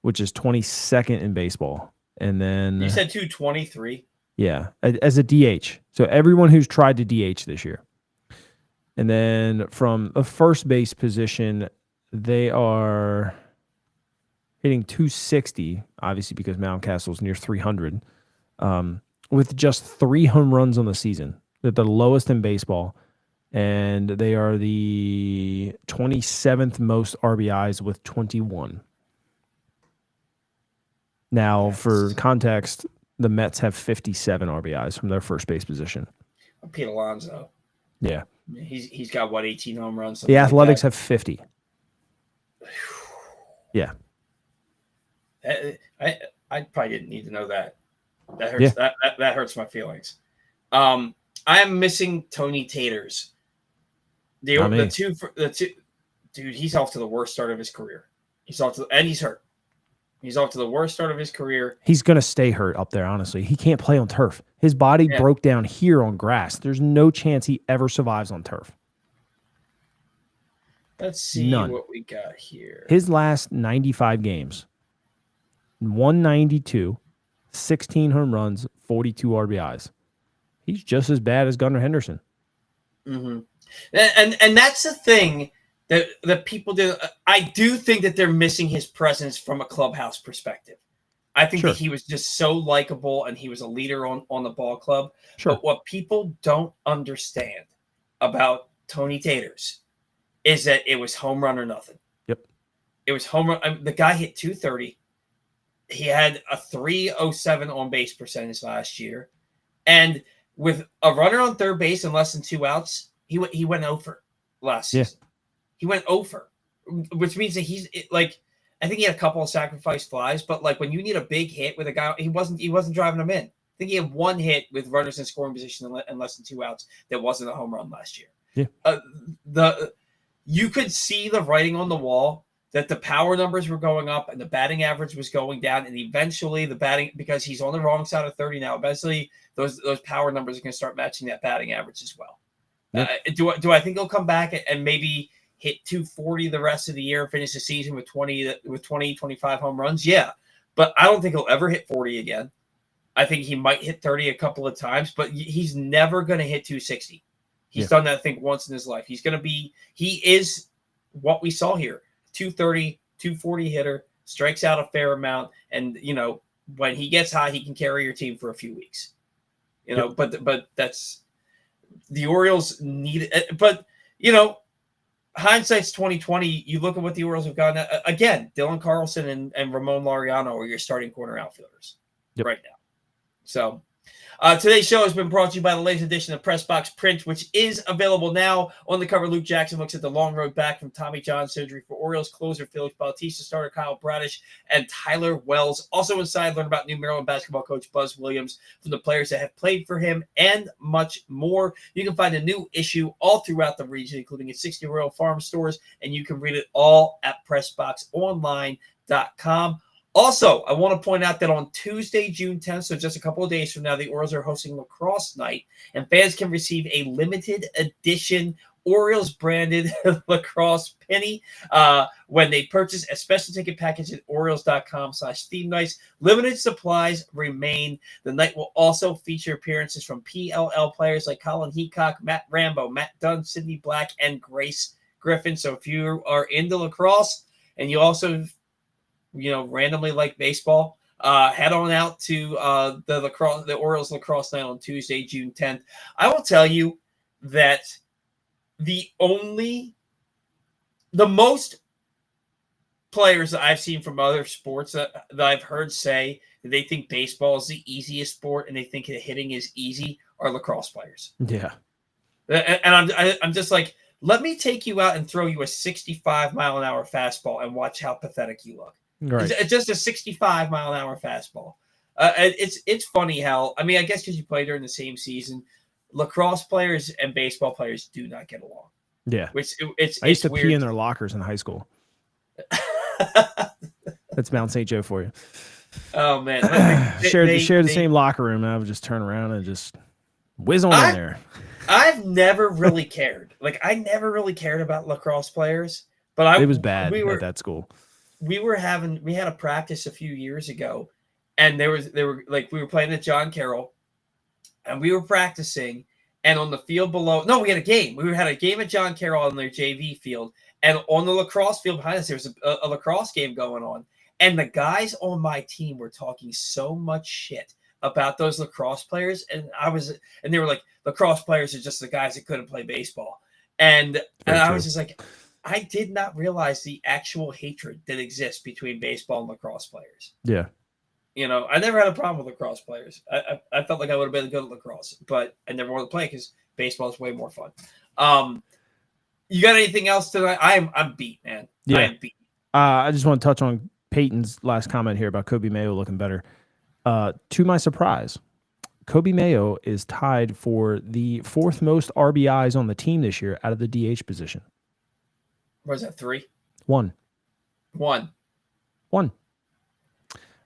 which is 22nd in baseball. And then you said .223? Yeah, as a DH. So everyone who's tried to DH this year. And then from a first base position, they are hitting .260, obviously because Mountcastle's near 300, with just 3 home runs on the season. They're the lowest in baseball. And they are the 27th most RBIs with 21. Now, for context, the Mets have 57 RBIs from their first base position. Pete Alonso. Yeah. He's got, 18 home runs? The Athletics have 50. Yeah. I probably didn't need to know that. That hurts. Yeah. That hurts my feelings. I am missing Tony Taters. The two, dude. He's off to the worst start of his career. He's hurt. He's off to the worst start of his career. He's gonna stay hurt up there. Honestly, he can't play on turf. His body broke down here on grass. There's no chance he ever survives on turf. Let's see what we got here. His last 95 games, 192, 16 home runs, 42 RBIs. He's just as bad as Gunnar Henderson. Mm-hmm. And that's the thing that people do. I do think that they're missing his presence from a clubhouse perspective. I think that he was just so likable and he was a leader on the ball club. Sure. But what people don't understand about Tony Taters is that it was home run or nothing. Yep. It was home run. The guy hit .230. He had a .307 on base percentage last year. And with a runner on third base and less than 2 outs, he went over last season. He went over, which means that he's like, I think he had a couple of sacrifice flies, but like when you need a big hit with a guy, he wasn't driving them in. I think he had one hit with runners in scoring position and less than 2 outs that wasn't a home run last year. Yeah. You could see the writing on the wall that the power numbers were going up and the batting average was going down, and eventually the batting, because he's on the wrong side of 30 now, eventually those power numbers are going to start matching that batting average as well. Yeah. Do I think he'll come back and maybe hit 240 the rest of the year and finish the season with 25 home runs? Yeah, but I don't think he'll ever hit 40 again. I think he might hit 30 a couple of times, but he's never going to hit 260. He's done that, I think, once in his life. He is what we saw here. 230, 240 hitter, strikes out a fair amount, and when he gets hot, he can carry your team for a few weeks. But that's the Orioles need it. But hindsight's 2020. You look at what the Orioles have gotten. Again, Dylan Carlson and Ramon Laureano are your starting corner outfielders right now. So today's show has been brought to you by the latest edition of Press Box Print, which is available now. On the cover, Luke Jackson looks at the long road back from Tommy John surgery for Orioles closer Felix Bautista, starter Kyle Bradish, and Tyler Wells. Also inside, learn about new Maryland basketball coach Buzz Williams, from the players that have played for him, and much more. You can find a new issue all throughout the region, including at 60 Royal Farm stores, and you can read it all at PressBoxOnline.com. Also, I want to point out that on Tuesday, June 10th, so just a couple of days from now, the Orioles are hosting lacrosse night, and fans can receive a limited edition Orioles branded lacrosse penny when they purchase a special ticket package at Orioles.com/theme nights. Limited supplies remain. The night will also feature appearances from PLL players like Colin Heacock, Matt Rambo, Matt Dunn, Sidney Black, and Grace Griffin. So if you are into lacrosse and you also randomly like baseball, head on out to the Orioles lacrosse night on Tuesday, June 10th. I will tell you that the most players that I've seen from other sports that I've heard say that they think baseball is the easiest sport and they think that hitting is easy are lacrosse players. Yeah. And I'm just like, let me take you out and throw you a 65-mile-an-hour fastball and watch how pathetic you look. Right. It's just a 65-mile-an-hour fastball. It's funny how, I guess because you play during the same season, lacrosse players and baseball players do not get along. Yeah. I used to weird. pee in their lockers in high school. That's Mount St. Joe for you. Oh, man. Share the same locker room, and I would just turn around and just whiz on in there. I've never really cared. I never really cared about lacrosse players. But it was bad at that school. We had a practice a few years ago, and we were playing at John Carroll, and we were practicing, and on the field below, no, we had a game. We had a game at John Carroll on their JV field, and on the lacrosse field behind us, there was a lacrosse game going on, and the guys on my team were talking so much shit about those lacrosse players, and they were like, lacrosse players are just the guys that couldn't play baseball, and I was just like, I did not realize the actual hatred that exists between baseball and lacrosse players. Yeah. I never had a problem with lacrosse players. I felt like I would have been good at lacrosse, but I never wanted to play because baseball is way more fun. You got anything else tonight? I'm beat, man. Yeah. I am beat. I just want to touch on Peyton's last comment here about Kobe Mayo looking better. To my surprise, Kobe Mayo is tied for the 4th most RBIs on the team this year out of the DH position. What is that, 3? 1. 1.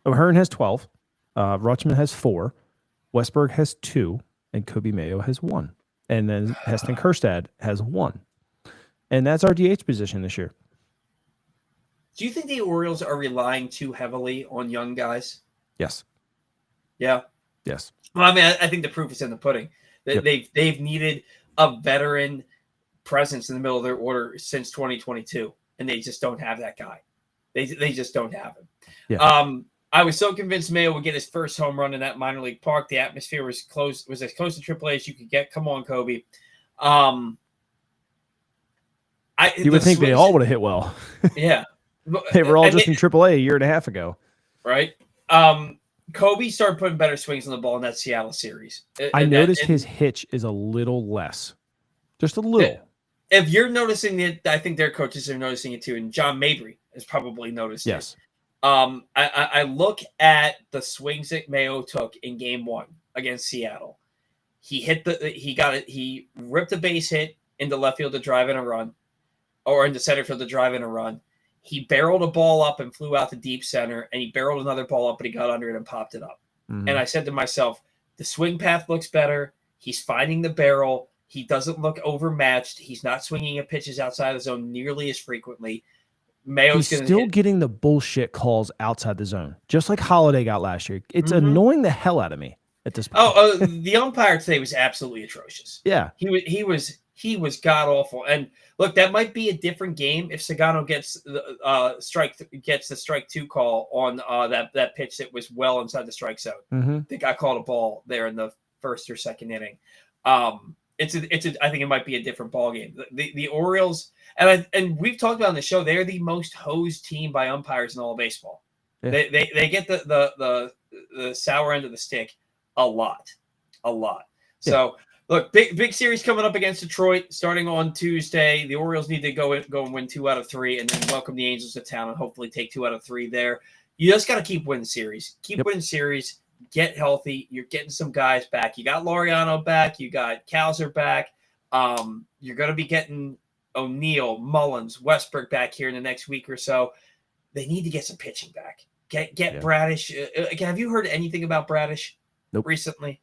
O'Hearn has 12. Rutschman has 4. Westberg has 2. And Kobe Mayo has 1. And then Heston Kjerstad has 1. And that's our DH position this year. Do you think the Orioles are relying too heavily on young guys? Yes. Yeah? Yes. Well, I think the proof is in the pudding. They've needed a veteran presence in the middle of their order since 2022, and they just don't have that guy. They just don't have him. Yeah. I was so convinced Mayo would get his first home run in that minor league park. The atmosphere was as close to AAA as you could get. Come on, Kobe. You would think they all would have hit well. Yeah. They were all just in AAA a year and a half ago. Right. Kobe started putting better swings on the ball in that Seattle series. I noticed his hitch is a little less. Just a little. if you're noticing it, I think their coaches are noticing it too, and John Mabry has probably noticed Yes. it. I look at the swings that Mayo took in Game 1 against Seattle. He ripped a base hit into left field to drive in a run, or into center field to drive in a run. He barreled a ball up and flew out to deep center, and he barreled another ball up, but he got under it and popped it up. Mm-hmm. And I said to myself, the swing path looks better. He's finding the barrel. He doesn't look overmatched. He's not swinging at pitches outside the zone nearly as frequently. Mayo's He's still getting the bullshit calls outside the zone, just like Holiday got last year. It's annoying the hell out of me at this point. The umpire today was absolutely atrocious. Yeah, he was god awful. And look, that might be a different game if Sagano gets the strike 2 call on that pitch that was well inside the strike zone. Mm-hmm. That got called a ball there in the first or second inning. I think it might be a different ball game. The Orioles, and we've talked about on the show, they're the most hosed team by umpires in all of baseball. Yeah. They get the sour end of the stick a lot. So look, big series coming up against Detroit starting on Tuesday. The Orioles need to go and win 2 out of 3, and then welcome the Angels to town and hopefully take 2 out of 3 there. You just got to keep winning series. Winning series. Get healthy. You're getting some guys back. You got Laureano back. You got Kowser back. You're going to be getting O'Neill, Mullins, Westbrook back here in the next week or so. They need to get some pitching back. Get Bradish. Have you heard anything about Bradish recently?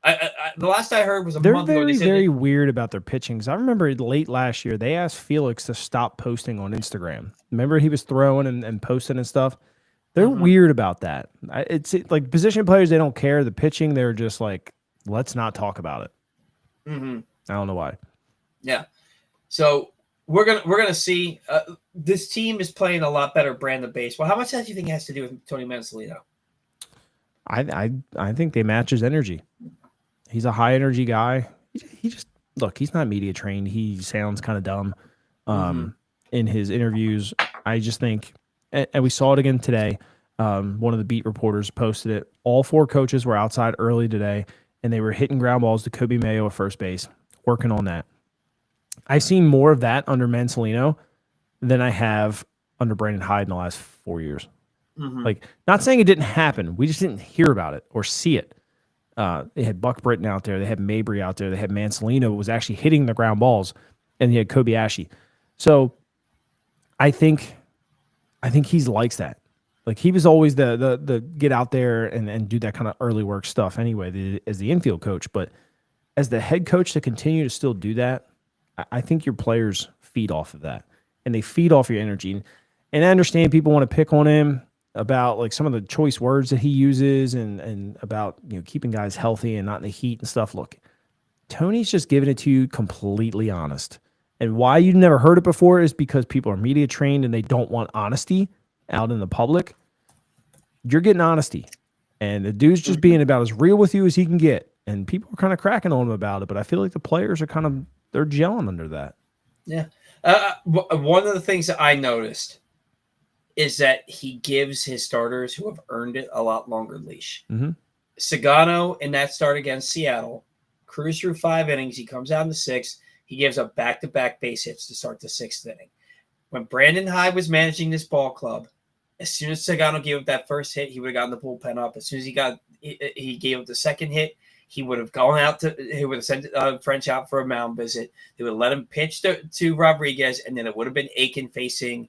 The last I heard was a month ago. They're very weird about their pitching. I remember late last year, they asked Felix to stop posting on Instagram. Remember he was throwing and posting and stuff? They're weird about that. It's like position players, they don't care. The pitching, they're just like, let's not talk about it. Mm-hmm. I don't know why. Yeah. So we're gonna see. This team is playing a lot better brand of baseball. How much do you think has to do with Tony Mansolino? I think they match his energy. He's a high energy guy. He just look. He's not media trained. He sounds kind of dumb in his interviews. I just think. And we saw it again today. One of the beat reporters posted it. All 4 coaches were outside early today, and they were hitting ground balls to Kobe Mayo at first base, working on that. I've seen more of that under Mansolino than I have under Brandon Hyde in the last 4 years. Like, not saying it didn't happen. We just didn't hear about it or see it. They had Buck Britton out there. They had Mabry out there. They had Mansolino who was actually hitting the ground balls, and he had Kobayashi. So I think he likes that. Like, he was always the get out there and do that kind of early work stuff anyway, as the infield coach. But as the head coach to continue to still do that, I think your players feed off of that. And they feed off your energy. And I understand people want to pick on him about like some of the choice words that he uses and about, you know, keeping guys healthy and not in the heat and stuff. Look, Tony's just giving it to you completely honest. And why you never heard it before is because people are media trained and they don't want honesty out in the public. You're getting honesty. And the dude's just being about as real with you as he can get. And people are kind of cracking on him about it. But I feel like the players are they're gelling under that. Yeah. One of the things that I noticed is that he gives his starters who have earned it a lot longer leash. Sagano in that start against Seattle cruised through 5 innings. He comes out in the 6th. He gives up back-to-back base hits to start the 6th inning. When Brandon Hyde was managing this ball club, as soon as Sagano gave up that first hit, he would have gotten the bullpen up. As soon as he gave up the second hit, he would have sent French out for a mound visit. They would have let him pitch to Rodriguez, and then it would have been Aiken facing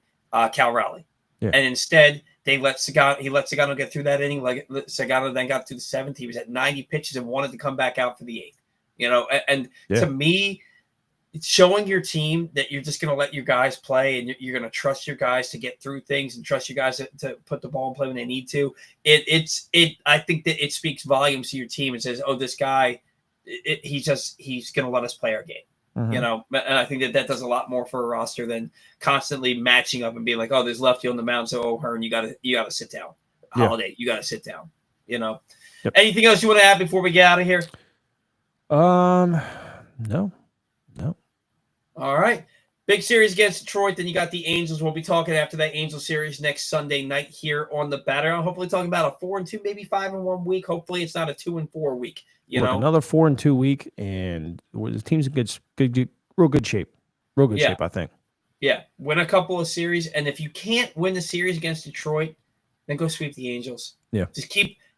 Cal Raleigh. Yeah. And instead, he let Sagano get through that inning. Like Sagano then got to the 7th. He was at 90 pitches and wanted to come back out for the 8th. You know, and to me, it's showing your team that you're just going to let your guys play and you're going to trust your guys to get through things and trust your guys to put the ball in play when they need to. I think that it speaks volumes to your team and says, oh, this guy, he's going to let us play our game. You know, and I think that does a lot more for a roster than constantly matching up and being like, oh, there's lefty on the mound. So, O'Hearn, you got to sit down. Holiday, you got to sit down, you know. Yep. Anything else you want to add before we get out of here? No. All right. Big series against Detroit. Then you got the Angels. We'll be talking after that Angel series next Sunday night here on the Battleground. Hopefully talking about a 4-2, maybe 5-1 week. Hopefully it's not a 2-4 week. You know, another 4-2 week, and the team's in real good shape. Real good Yeah. shape, I think. Yeah, win a couple of series, and if you can't win the series against Detroit, then go sweep the Angels. Yeah. Just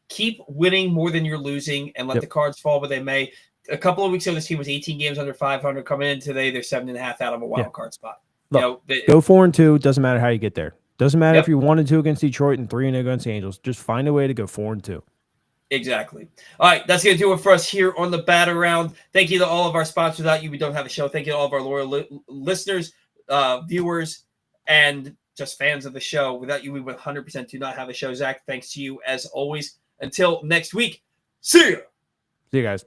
keep winning more than you're losing, and let Yep. the cards fall where they may. A couple of weeks ago, this team was 18 games under 500. Coming in today, they're 7.5 out of a wild card spot. Look, go 4-2. Doesn't matter how you get there. Doesn't matter if you 1-2 against Detroit and 3-0 against the Angels. Just find a way to go 4-2. Exactly. All right, that's going to do it for us here on the Bat Around. Thank you to all of our sponsors. Without you, we don't have a show. Thank you to all of our loyal listeners, viewers, and just fans of the show. Without you, we would 100% do not have a show. Zach, thanks to you as always. Until next week, see ya. See you guys.